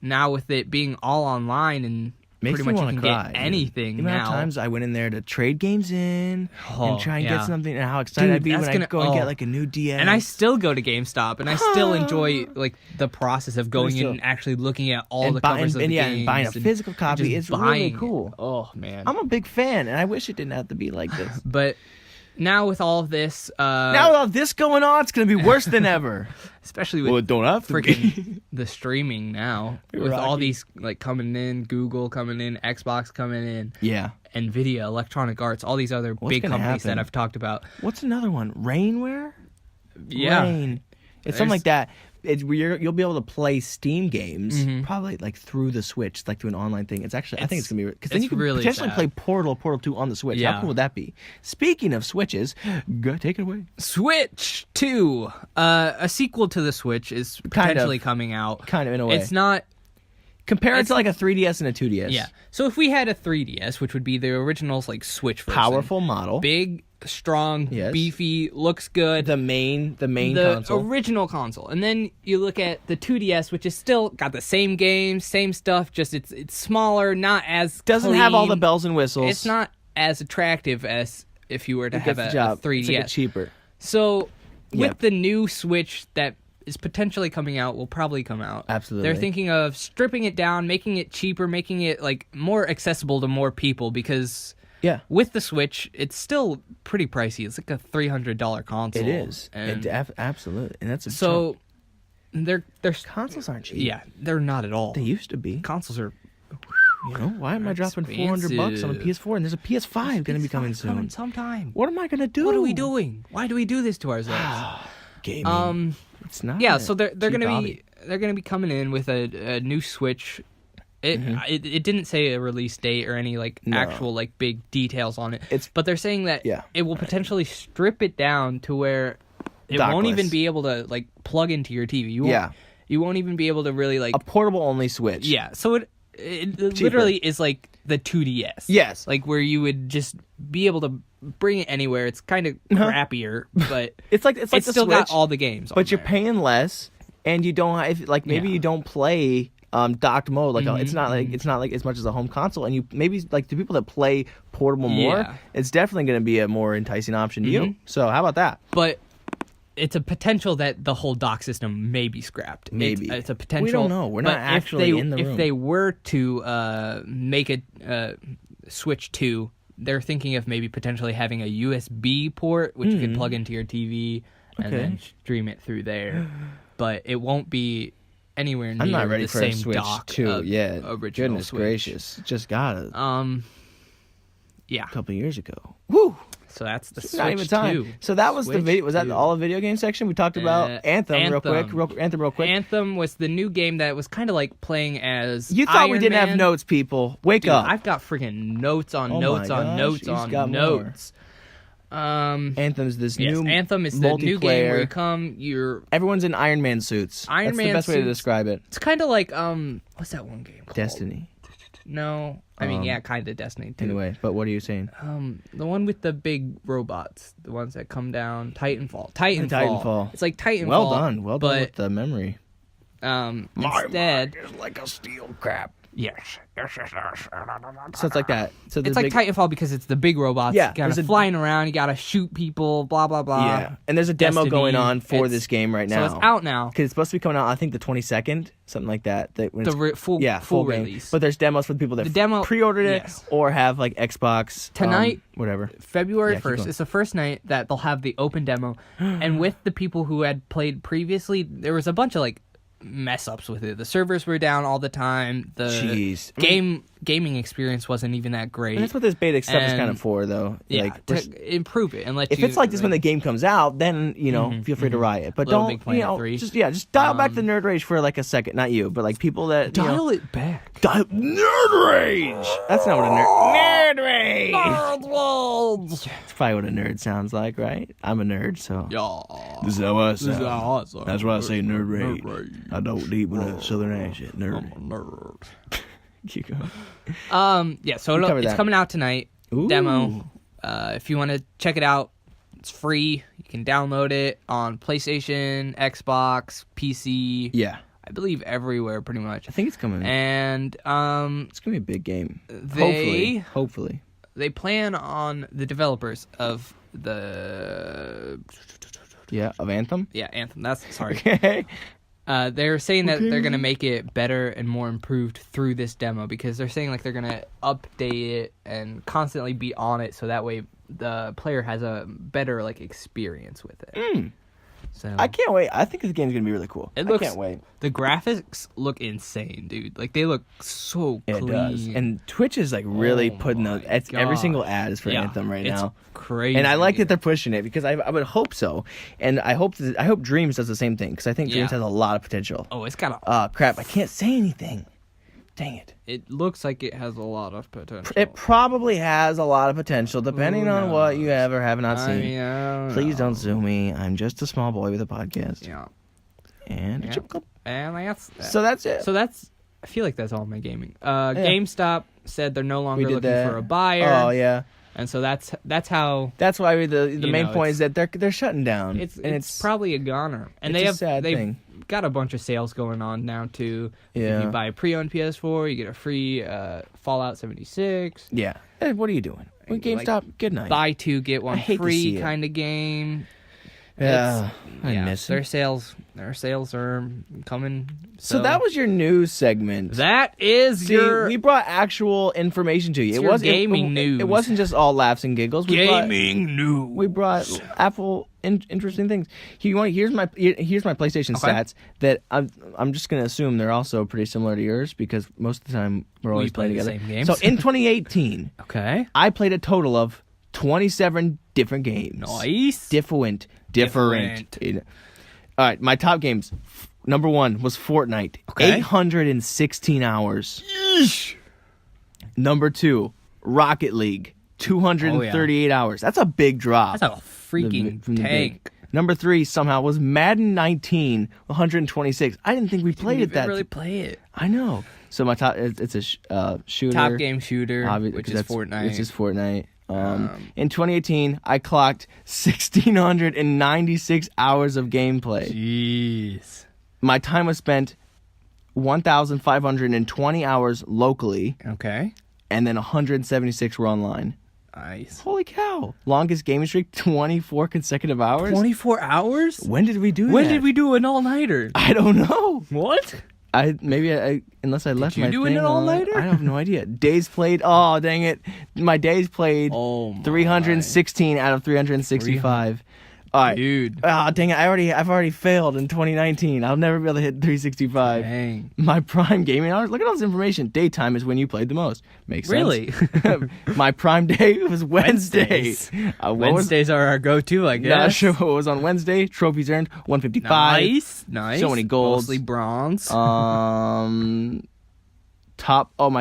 now with it being all online and pretty much you can get anything now. The amount of times I went in there to trade games in and try and get something, and how excited I'd be when I go and get like a new DS. And I still go to GameStop, and I still enjoy like the process of going in and actually looking at all the covers of the games. And buying a physical copy. It's really cool. Oh, man. I'm a big fan, and I wish it didn't have to be like this. But now with all of this... now with all this going on, it's going to be worse than ever. Especially with freaking the streaming now. With all these like coming in, Google coming in, Xbox coming in. Yeah. NVIDIA, Electronic Arts, all these other big companies that I've talked about. What's another one? Rainware? Yeah. Rain. It's something like that. You'll be able to play Steam games probably like through the Switch, like through an online thing. I think it's gonna be because then you can really potentially play Portal 2 on the Switch. Yeah. How cool would that be? Speaking of Switches, go take it away. Switch 2, a sequel to the Switch is potentially coming out. Kind of in a way. It's not. Compare it to like a 3DS and a 2DS. Yeah. So if we had a 3DS, which would be the original like Switch version, powerful model, big, strong, beefy, looks good. The main console, original console, and then you look at the 2DS, which is still got the same games, same stuff. Just it's smaller, not as doesn't clean. have all the bells and whistles. It's not as attractive as if you were to have a 3DS. It's like cheaper. So with the new Switch that is potentially coming out, will probably come out. Absolutely. They're thinking of stripping it down, making it cheaper, making it like more accessible to more people because with the Switch, it's still pretty pricey. It's like a $300 console. It is. Absolutely. And that's their consoles aren't cheap. Yeah, they're not at all. They used to be. Consoles are why am I dropping $400 on a PS4 and there's a PS5 going to be coming soon? Sometime. What am I going to do? What are we doing? Why do we do this to ourselves? Gaming. It's not. Yeah, so they're gonna be coming in with a new Switch. It didn't say a release date or any actual like big details on it. But they're saying that it will potentially strip it down to where it won't even be able to like plug into your TV. You won't even be able to really like a portable only Switch. Yeah, so it literally is like the 2DS. Yes, like where you would just be able to bring it anywhere. It's kind of crappier, but it's still Switch, got all the games. But you're paying less, and you don't maybe you don't play docked mode. Like it's not like as much as a home console, and you maybe like the people that play portable more. It's definitely going to be a more enticing option to you. So how about that? But it's a potential that the whole dock system may be scrapped. Maybe it's a potential. We don't know. We're not actually in the room. If they were to make it Switch 2. They're thinking of maybe potentially having a USB port, which you could plug into your TV and then stream it through there. But it won't be anywhere near I'm not ready the for same a Switch dock 2 yet. Original Goodness Switch. gracious. Just got it. Yeah. A couple years ago. Woo! So that's the Switch not even time. 2. So that was the video. Was that all the video game section? We talked about Anthem real quick. Anthem was the new game that was kind of like playing as You thought Iron we didn't Man. have notes, people. Wake up. I've got freaking notes on notes on notes on notes. Anthem's this new Anthem is the new game where you come. Everyone's in Iron Man suits. That's the best way to describe it. It's kind of like what's that one game called? Destiny. No, I mean kind of Destiny too. Anyway, but what are you saying? The one with the big robots, the ones that come down. Titanfall. It's like Titanfall. Well done with the memory. Instead, is like a steel crap. Yes. So it's like that. So it's like Titanfall because it's the big robots. Yeah, kind of flying around. You gotta shoot people. Blah blah blah. Yeah, and there's a demo going on for this game right now. So it's out now because it's supposed to be coming out. I think the 22nd, something like that. Full release. But there's demos for the people that pre-ordered it or have like Xbox tonight. Whatever. February 1st. It's the first night that they'll have the open demo, and with the people who had played previously, there was a bunch of like mess ups with it. The servers were down all the time. The game gaming experience wasn't even that great. And that's what this beta stuff is kind of for, though. Yeah, like, to improve it and let if you... it's like this when the game comes out, then, feel free to riot. But Little don't, Big Planet 3. just dial back the nerd rage for like a second. Not you, but like people that, Dial it back. Nerd rage! That's not what a nerd... Nerd rage! Nerd rage! That's probably what a nerd sounds like, right? I'm a nerd, so... Yeah. This is how I sound. I sound. That's why I say nerd rage. Nerd rage. I don't deep with a southern accent. Nerd. I'm a nerd. Keep going. Yeah, so it's coming out tonight. Ooh. Demo. If you want to check it out, it's free. You can download it on PlayStation, Xbox, PC. Yeah. I believe everywhere, pretty much. I think it's coming. And it's gonna be a big game. Hopefully. They plan on the developers of the... Yeah, of Anthem? Yeah, Anthem. That's... Sorry. Okay. They're saying that they're going to make it better and more improved through this demo because they're saying like they're going to update it and constantly be on it so that way the player has a better like experience with it. So I can't wait. I think this game's going to be really cool. I can't wait. The graphics look insane, dude. Like they look so clean. It does. And Twitch is like really putting those. Every single ad is for Anthem right now. Crazy. And I like that they're pushing it because I would hope so. And I hope Dreams does the same thing because I think Dreams has a lot of potential. Oh, it's got crap. I can't say anything. Dang it. It looks like it has a lot of potential. It probably has a lot of potential depending on what you have or have not seen. Please don't sue me. I'm just a small boy with a podcast. Yeah. And a chip club. And so that's it. So I feel like that's all my gaming. GameStop said they're no longer looking for a buyer. Oh yeah. And so that's how. That's why the main point is that they're shutting down. It's probably a goner. And they've got a bunch of sales going on now too. Yeah. If you buy a pre-owned PS4, you get a free Fallout 76. Yeah. Hey, what are you doing? With GameStop, good night. Buy two get one free kind of game. Yeah, I miss their sales. Their sales are coming. So that was your news segment. That is we brought actual information to you. It was gaming news. It wasn't just all laughs and giggles. Gaming news. We brought Apple interesting things. Here's my PlayStation stats that I'm just gonna assume they're also pretty similar to yours because most of the time we're always playing together. The same games. So in 2018, okay, I played a total of 27 different games. Nice. Different. All right, my top games. Number 1 was Fortnite. Okay. 816 hours. Yeesh. Number 2, Rocket League. 238 hours. That's a big drop. That's a freaking tank. Number 3 somehow was Madden 19, 126. I didn't think we played it that. Really play it. I know. So my top, it's a shooter. Top game shooter, which is Fortnite. Which is Fortnite. In 2018, I clocked 1,696 hours of gameplay. Jeez. My time was spent 1,520 hours locally. Okay. And then 176 were online. Nice. Holy cow. Longest gaming streak, 24 consecutive hours. 24 hours? When did we do that? When did we do an all-nighter? I don't know. What? Unless I left my thing. Did you do an all-nighter? I have no idea. Days played. Oh, dang it. My days played 316 out of 365. All right. Dude. Oh, dang it. I've already failed in 2019. I'll never be able to hit 365. Dang. My prime gaming hours. Look at all this information. Daytime is when you played the most. Makes sense. Really? My prime day was Wednesday. Wednesdays are our go-to, I guess. Not sure what was on Wednesday. Trophies earned 155. Nice. So many golds. Mostly bronze. My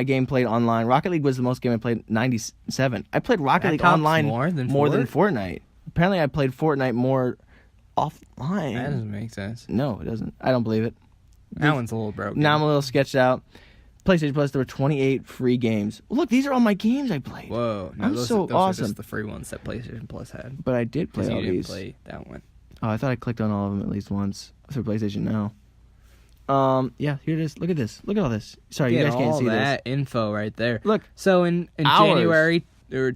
game played online. Rocket League was the most game I played, 97. I played Rocket League online more than Fortnite. Apparently, I played Fortnite more offline. That doesn't make sense. No, it doesn't. I don't believe it. That one's a little broken. Now I'm a little sketched out. PlayStation Plus, there were 28 free games. Look, these are all my games I played. Whoa. No, I'm those awesome. Are just the free ones that PlayStation Plus had. But I did play all you these. Didn't play that one. Oh, I thought I clicked on all of them at least once through PlayStation Now. Yeah, here it is. Look at this. Look at all this. Sorry, you guys can't see this. All that info right there. Look. So in January, there were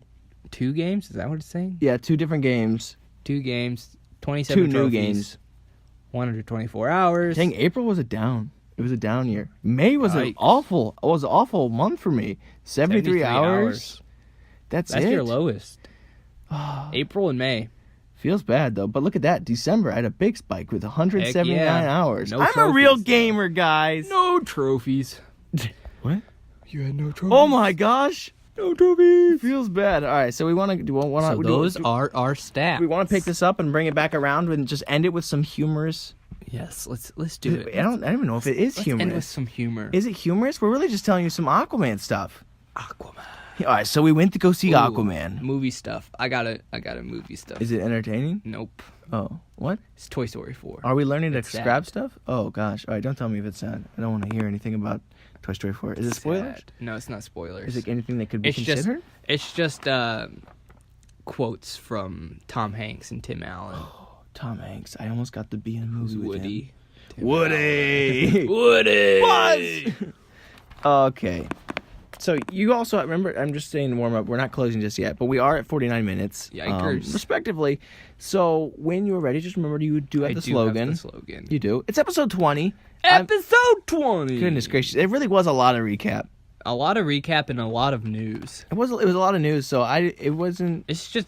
2 games? Is that what it's saying? Yeah, 2 different games. 2 games, 27 2 trophies, new games. 124 hours. Dang, April was a down. It was a down year. May was an awful month for me. 73 hours. That's it. That's your lowest. April and May. Feels bad, though. But look at that. December, I had a big spike with 179 hours. No I'm trophies. a real gamer, guys. No trophies. What? You had no trophies. Oh my gosh. No trophies. Feels bad. All right, so we want to do. So those are our stats. We want to pick this up and bring it back around and just end it with some humorous. Yes, let's do it. I don't even know if it is Let's humorous. end with some humor. Is it humorous? We're really just telling you some Aquaman stuff. Aquaman. All right, so we went to go see Aquaman. Movie stuff. I got a movie stuff. Is it entertaining? Nope. Oh, what? It's Toy Story 4. Are we learning to sad. scrap stuff? Oh gosh. All right, don't tell me if it's sad. I don't want to hear anything about Toy Story 4. Is it spoilers? Sad. No, it's not spoilers. Is it anything that could be considered? It's just quotes from Tom Hanks and Tim Allen. Tom Hanks. I almost got to be in a movie with Woody. him. Woody. Woody. Buzz. Okay. So you also remember? I'm just saying warm up. We're not closing just yet, but we are at 49 minutes, Yikers. respectively. So when you're ready, just remember you do have the slogan. Have the slogan. You do. It's episode 20. Episode 20. Goodness gracious! It really was a lot of recap. A lot of recap and a lot of news. It was a lot of news. So it wasn't. It's just.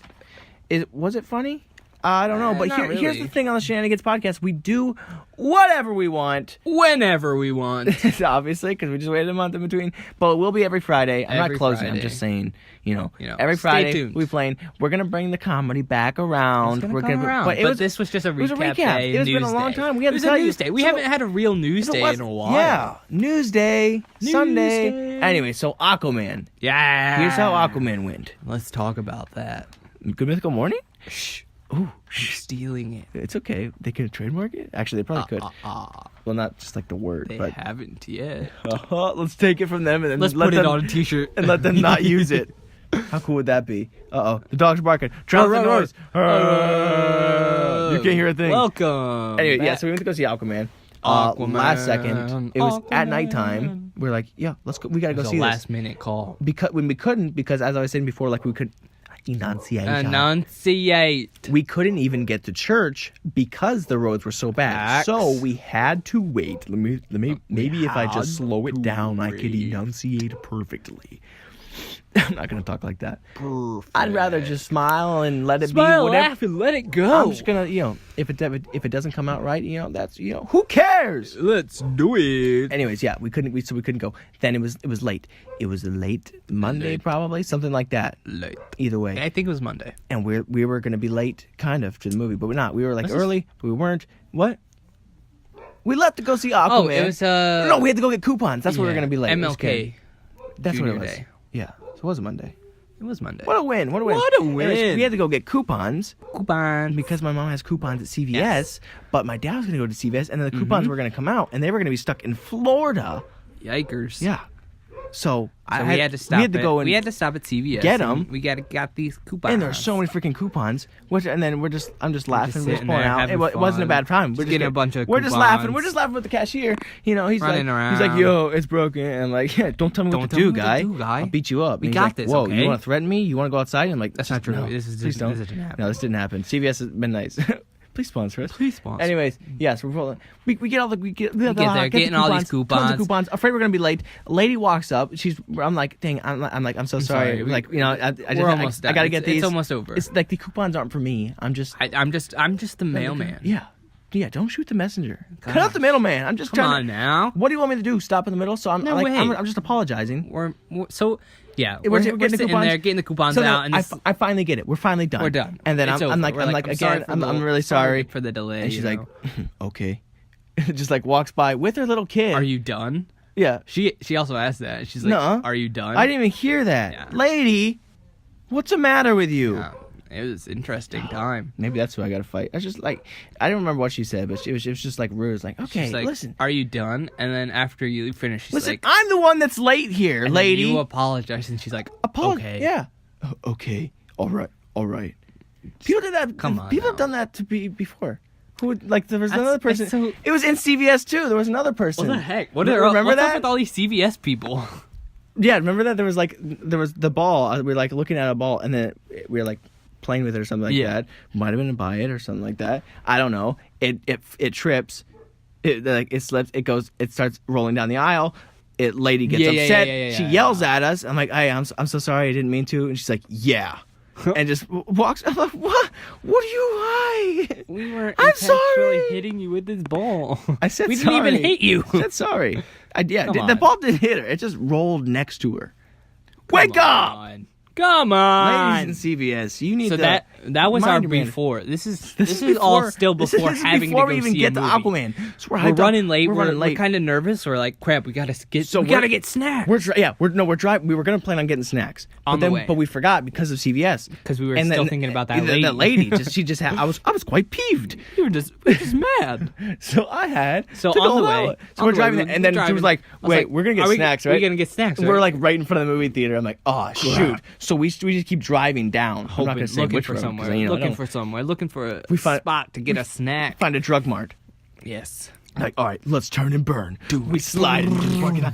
Was it funny? I don't know, but not really. Here's the thing on the Shenanigans podcast: we do whatever we want, Whenever we want. obviously, because we just waited a month in between. But it will be every Friday. I'm Every not closing. Friday. I'm just saying, every stay Friday tuned. we playing. We're gonna bring the comedy back around. We're gonna come around. But this was just a recap day. It has been a long time. We had It was to tell a news you. day. We haven't had a real news day in a while. Yeah, news day, Sunday. Day. Anyway, so Aquaman. Yeah. Here's how Aquaman went. Let's talk about that. Good Mythical Morning. Shh. Ooh, I'm stealing it. it's okay. They could trademark it. Actually, they probably could. Well, not just like the word, They but haven't yet. let's take it from them and then Let's let put them, it on a t-shirt. and let them not use it. How cool would that be? The dog's barking. Drown the noise. You can't hear a thing. Welcome. Anyway, yeah. So we went to go see Aquaman. Aquaman. Last second, it was at nighttime. We're like, yeah, let's go. We gotta It go was see a this. last minute call. Because when we couldn't, because as I was saying before, like we could enunciate. We couldn't even get to church because the roads were so bad. Facts. So we had to wait. Maybe if I just slow it down, I could wait. enunciate perfectly. I'm not gonna talk like that. Perfect. I'd rather just smile and let it Smile, be whatever. laugh, and let it go. I'm just gonna, if it doesn't come out right, that's, who cares? Let's do it. Anyways, yeah, we couldn't go. Then it was late. It was a late Monday, probably something like that. Late. Either way, I think it was Monday. and we were gonna be late, kind of, to the movie, but we're not. We were like early, but we weren't. What? We left to go see Aquaman. Oh, it was no, we had to go get coupons. That's why we were gonna be late. It was MLK. good. That's Junior what it was. Day. Yeah, so it was a Monday. It was Monday. What a win! What a win! What a Anyways, win. we had to go get coupons Coupon. because my mom has coupons at CVS, Yes. but my dad was gonna go to CVS, and then the coupons were gonna come out, and they were gonna be stuck in Florida. Yikers. Yeah. So we had to stop. We had to go and we had to stop at CVS. get and 'em. We got these coupons. and there's so many freaking coupons. And then I'm just laughing. We're just sitting pulling there out. having It wasn't a fun. bad time. We're Just getting a bunch of We're just laughing. coupons. We're just laughing with the cashier. He's Running like, around. he's like, yo, it's broken. And I'm like, yeah, don't tell me what to do, guy. I'll beat you up. We And he's got like, this, Whoa, okay? you want to threaten me? You want to go outside? And I'm like, That's not true. No, This please don't. didn't happen. No, this didn't happen. CVS has been nice. Please sponsor us. Please sponsor. Anyways, yes, we're rolling. We get all the get there, getting all these Tons of coupons. coupons. Afraid we're gonna be late. A lady walks up. I'm like, dang. I'm so sorry. sorry. Like, We're almost done. I gotta get these. It's almost over. It's like the coupons aren't for me. I'm just I'm just the mailman. Yeah. Don't shoot the messenger. Cut out the middleman. I'm just Come trying on now. What do you want me to do? Stop in the middle? So I'm No like, way. I'm just apologizing. We're We're getting getting the sitting coupons. there getting the coupons So then out, and I finally get it. We're finally done. we're done. And then It's I'm over. like, We're I'm like sorry again, for I'm the- really sorry. for the delay. And she's you like, know. okay. Just like walks by with her little kid. "Are you done?" Yeah. She also asked that. She's like, Nuh-uh. "Are you done?" I didn't even hear that. Yeah. Lady, what's the matter with you? Yeah, it was an interesting time. Maybe that's who I got to fight. I was just like, I don't remember what she said, but it was just like rude. It's like, okay, She's like, listen. "Are you done?" And then after you finish, she's Listen, like, I'm the one that's late here, and then lady. You apologize, and she's like, "Okay, Yeah. Okay. All right. People did that. Come on People now. have done that to me before. Who would, like, there was That's- another person. that's so- It was in CVS too. There was another person. What the heck? Remember what's that? up with all these CVS people?" Yeah, remember that? There was the ball. We were like looking at a ball, and then we were like playing with it or something like that. Might have been to buy it or something like that. I don't know. It trips. It slips. It goes. It starts rolling down the aisle. Lady gets upset. She yells at us. I'm like, hey, I'm so sorry. I didn't mean to. And she's like, yeah. And just walks. I'm like, what? What do you like? We weren't I'm intentionally sorry. hitting you with this ball. I said we sorry. didn't even hit you. I said sorry. The ball didn't hit her. It just rolled next to her. Wake up! Come on, ladies in CVS. You need so that was our before. This is all still before having to go we even see get a movie. to Aquaman. So we're running late. We're kind of nervous. We're like, crap. We gotta get snacks. We're driving. We were gonna plan on getting snacks on the way, but we forgot because of CVS. Because we were still thinking about that lady. That lady she just had. I was quite peeved. You were just mad. So I had. So on the way. So we're driving, and then she was like, "Wait, we're gonna get snacks, right? We're gonna get snacks. We're like right in front of the movie theater. I'm like, oh shoot. So we just keep driving down. I'm not gonna say looking which for road, somewhere. Looking for a spot to get a snack. Find a drug mart. Yes. Like, all right, let's turn and burn. Dude, we slide into the parking lot.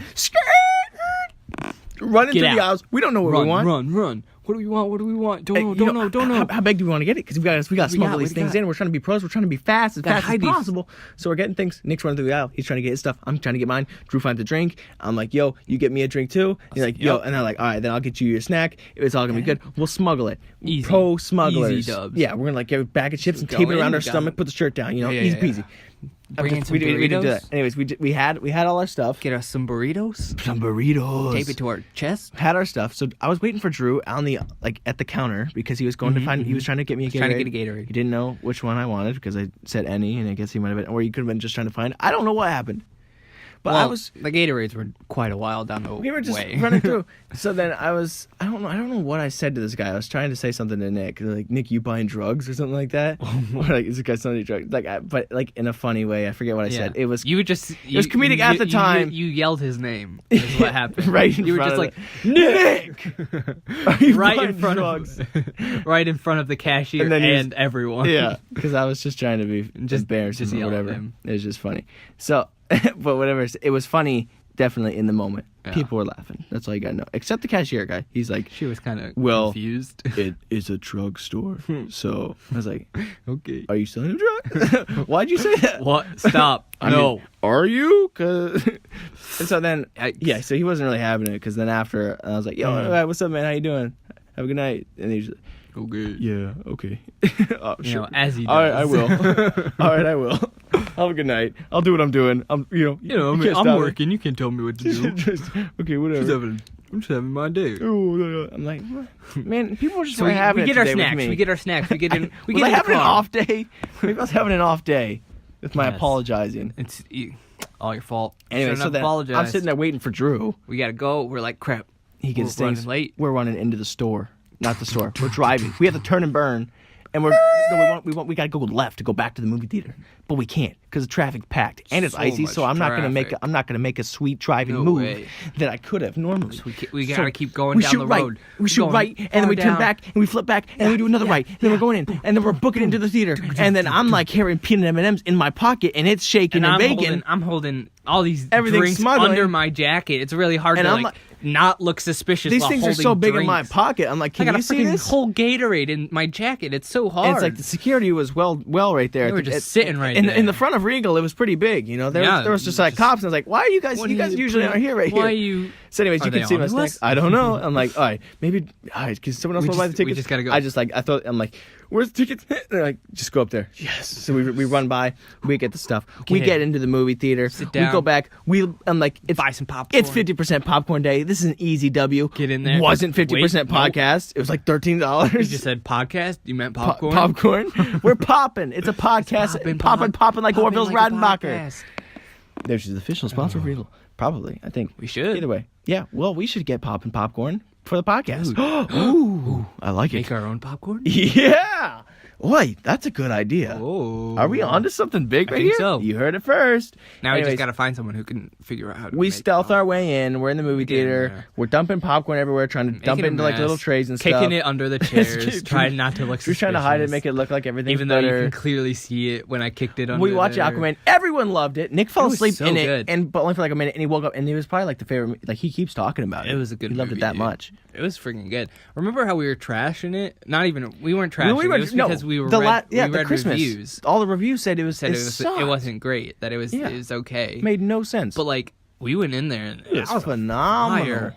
Running through the aisles. We don't know what we want. Run. What do we want? Don't know. How big do we want to get it? Because we got to smuggle these things in. We're trying to be pros. We're trying to be fast as possible. So we're getting things. Nick's running through the aisle. He's trying to get his stuff. I'm trying to get mine. Drew finds a drink. I'm like, yo, you get me a drink too? He's like, yo. And they're like, all right, then I'll get you your snack. It's all going to be good. We'll smuggle it. Easy. Pro smugglers. Easy dubs. Yeah, we're going to like get a bag of chips and tape it around our stomach, put the shirt down. Easy peasy. Bring in some we burritos. didn't do that. Anyways, we had all our stuff. Get us some burritos. Some burritos. Tape it to our chest. Had our stuff. So I was waiting for Drew on the at the counter because he was going to find. He was trying to get me a Gatorade. Trying to get a Gatorade. He didn't know which one I wanted because I said any, and I guess he might have been, or he could have been just trying to find. I don't know what happened. But the Gatorades were quite a while down the way. We were just running through. So then I don't know what I said to this guy. I was trying to say something to Nick. Like, Nick, you buying drugs or something like that? Or like, is this guy selling drugs? But like in a funny way. I forget what I said. It was comedic at the time. You yelled his name. Is what happened. Right. You were just like, Nick! right in front of the cashier and everyone. Yeah. Because I was just trying to be embarrassing or whatever. It was just funny. So. But whatever, it was funny, definitely in the moment. Yeah. People were laughing. That's all you gotta know. Except the cashier guy. He's like, she was kind of confused. It is a drugstore. So I was like, okay. Are you selling a drug? Why'd you say that? What? Stop. No. Are you? And so then, so he wasn't really having it. Because then after, I was like, yo, all right, what's up, man? How you doing? Have a good night. And he's like, okay. Yeah, okay. Oh, sure. As he does. All right, I will. All right, I will. Have a good night. I'll do what I'm doing. I'm working. You can't tell me what to do. Okay, whatever. I'm just having my day. I'm like, man, people are just having. We get our snacks. We get our snacks. We get in. Was I having an off day? Maybe I was having an off day with my apologizing. It's all your fault. Anyway, so then I'm sitting there waiting for Drew. We gotta go. We're like, crap. He gets things late. We're running into the store. Not the store. We're driving. We have to turn and burn, and we gotta go left to go back to the movie theater, but we can't because the traffic's packed and it's icy. So I'm not gonna make a sweet driving move that I could have normally. So we gotta keep going down the road. We shoot right, and then we turn back and we flip back, and then we do another right. And then we're going in, and then we're booking into the theater, and then I'm like carrying peanut M&Ms in my pocket, and it's shaking and bacon. I'm holding all these drinks under my jacket. It's really hard to not look suspicious. These things are so big in my pocket. I'm like, can you see this? I got a freaking whole Gatorade in my jacket. It's so hard. And it's like the security was well right there. They were just sitting right there. In the front of Regal, it was pretty big. There was just like cops, and I was like, why are you guys? You guys usually aren't here right here. Why are you? So anyways, you can see my snacks. I don't know. I'm like, all right, maybe, because someone else will buy the tickets. We just gotta go. I'm like, where's the tickets? They're like, just go up there. Yes. So we run by, we get the stuff. We get into the movie theater. Sit down. We go back. I'm like, buy some popcorn. It's 50% popcorn day. This is an easy W. Get in there. Wasn't 50% podcast. It was like $13. You just said podcast. You meant popcorn. Popcorn. We're popping. It's a podcast. Popping like Orville's Radenbacher. There's the official sponsor for Regal. Probably, I think. We should. Either way. Yeah, well, we should get poppin' popcorn for the podcast. Ooh, I like it. Make our own popcorn? Yeah! Boy, that's a good idea. Oh. Are we onto something big right here? I think so. You heard it first. Now we just got to find someone who can figure out how to We stealth our way in. We're in the movie theater. We're dumping popcorn everywhere, trying to dump it into like little trays and stuff. Kicking it under the chairs, trying not to look suspicious. We're trying to hide it, make it look like everything's Even though you can clearly see it when I kicked it under We watched Aquaman. Everyone loved it. Nick fell asleep in it, but only for like a minute, and he woke up, and it was probably like the favorite. Like he keeps talking about it. It was a good movie. He loved it that much. It was freaking good. Remember how we were trashing it? We weren't trashing it. It was because we were read Christmas reviews. All the reviews said it wasn't great. That it was okay. Made no sense. But like we went in there and it was phenomenal. Fire.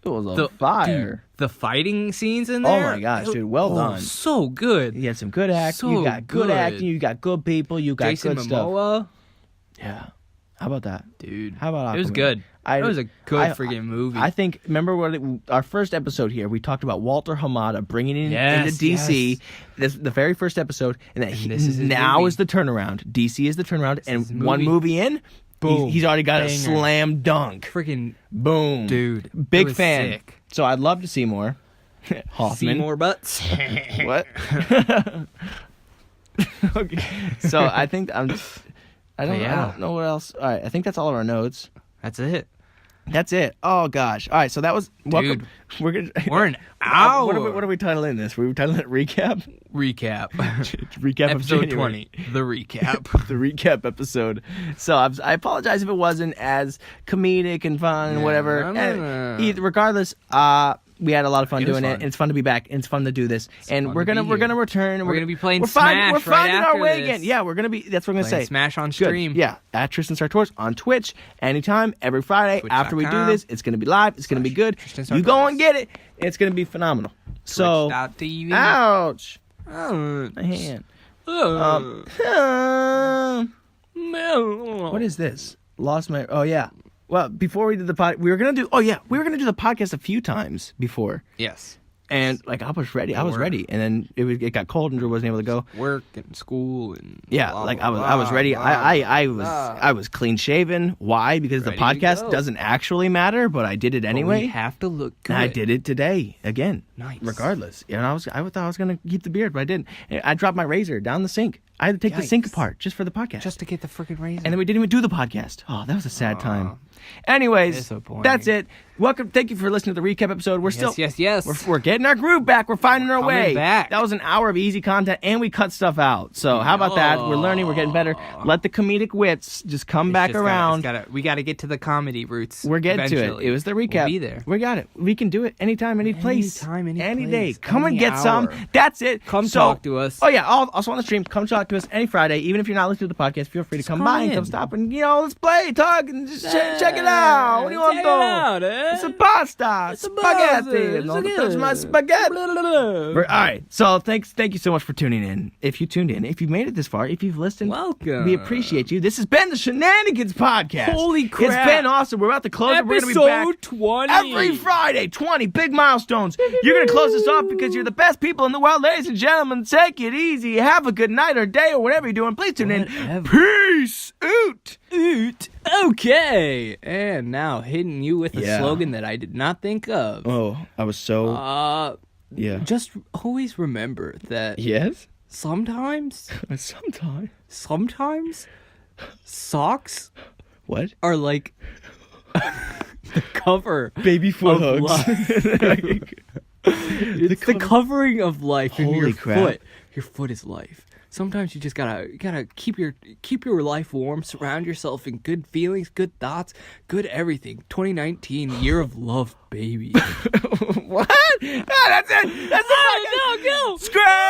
It was a fire. Dude, the fighting scenes in there. Oh my gosh, dude! Well done. So good. You had some good acting. You got good acting. You got good people. You got Jason good Momoa. stuff. Yeah. How about that? Dude. How about Aquaman? It was good. It was a good freaking movie. I think, remember our first episode here, we talked about Walter Hamada bringing in into DC, the very first episode, and that now is the turnaround. DC is the turnaround, and one movie in, boom, he's already got a slam dunk. Freaking boom. Dude. Big fan. Sick. So I'd love to see more. Hoffman. See more butts? What? Okay. So I think I don't know what else. All right, I think that's all of our notes. That's it. That's it. Oh gosh. All right, so that was welcome. Dude, we're an hour. What are we titling this? Were we titling it recap? Recap episode 20. The recap. The recap episode. So I apologize if it wasn't as comedic and fun and whatever. Regardless, we had a lot of fun doing it, and it's fun to be back, and it's fun to do this. And we're gonna return. We're gonna be playing Smash. We're finding our way this. again. Yeah, we're gonna be. That's what we're gonna say. Smash on stream. Good. Yeah, at Tristan Sartors on Twitch anytime, every Friday. Twitch. After we do this, it's gonna be live. It's gonna be good. You go and get it. It's gonna be phenomenal. So, Twitch.tv. Ouch. Oh, my hand. What is this? Lost my. Oh yeah. Well, before we did the we were gonna do the podcast a few times before. Yes. And like I was ready, and then it got cold, and Drew wasn't able to go. Work and school and I was ready. I was clean shaven. Why? Because the podcast doesn't actually matter, but I did it anyway. But we have to look good. And I did it today again. Nice. Regardless, and I thought I was gonna keep the beard, but I didn't. I dropped my razor down the sink. I had to take the sink apart just for the podcast. Just to get the freaking razor. And then we didn't even do the podcast. Oh, that was a sad time. Anyways, that's it. Welcome. Thank you for listening to the recap episode. We're still We're getting our groove back. We're finding our way. Back. That was an hour of easy content, and we cut stuff out. So how about that? We're learning. We're getting better. Let the comedic wits just come back around. We got to get to the comedy roots. We're getting to it. It was the recap. We'll be there. We got it. We can do it anytime, any place, any day. Come and get hour. some. That's it. Come talk to us. Oh yeah. Also on the stream. Come talk to us any Friday. Even if you're not listening to the podcast, feel free to come by and come stop and let's play, talk, and just check it out. What do you want to do? It's a pasta, spaghetti. Don't touch my spaghetti. All right. So thank you so much for tuning in. If you tuned in, if you made it this far, if you've listened, welcome. We appreciate you. This has been the Shenanigans podcast. Holy crap! It's been awesome. We're about to close it. We're gonna be back 20 every Friday. 20 big milestones. You're gonna close this off because you're the best people in the world, ladies and gentlemen. Take it easy. Have a good night or day or whatever you're doing. Please tune in. Peace out. Okay. And now hitting you with a slogan that I did not think of. Oh, I was so. Yeah. Just always remember that. Yes. Sometimes. Sometimes. Socks. What? Are like the cover. Baby foot hugs. It's the covering of life in your crap. foot. Your foot is life. Sometimes you just gotta keep your life warm. Surround yourself in good feelings, good thoughts, good everything. 2019, year of love, baby. What? Oh, that's it. That's it. Go. Scratch.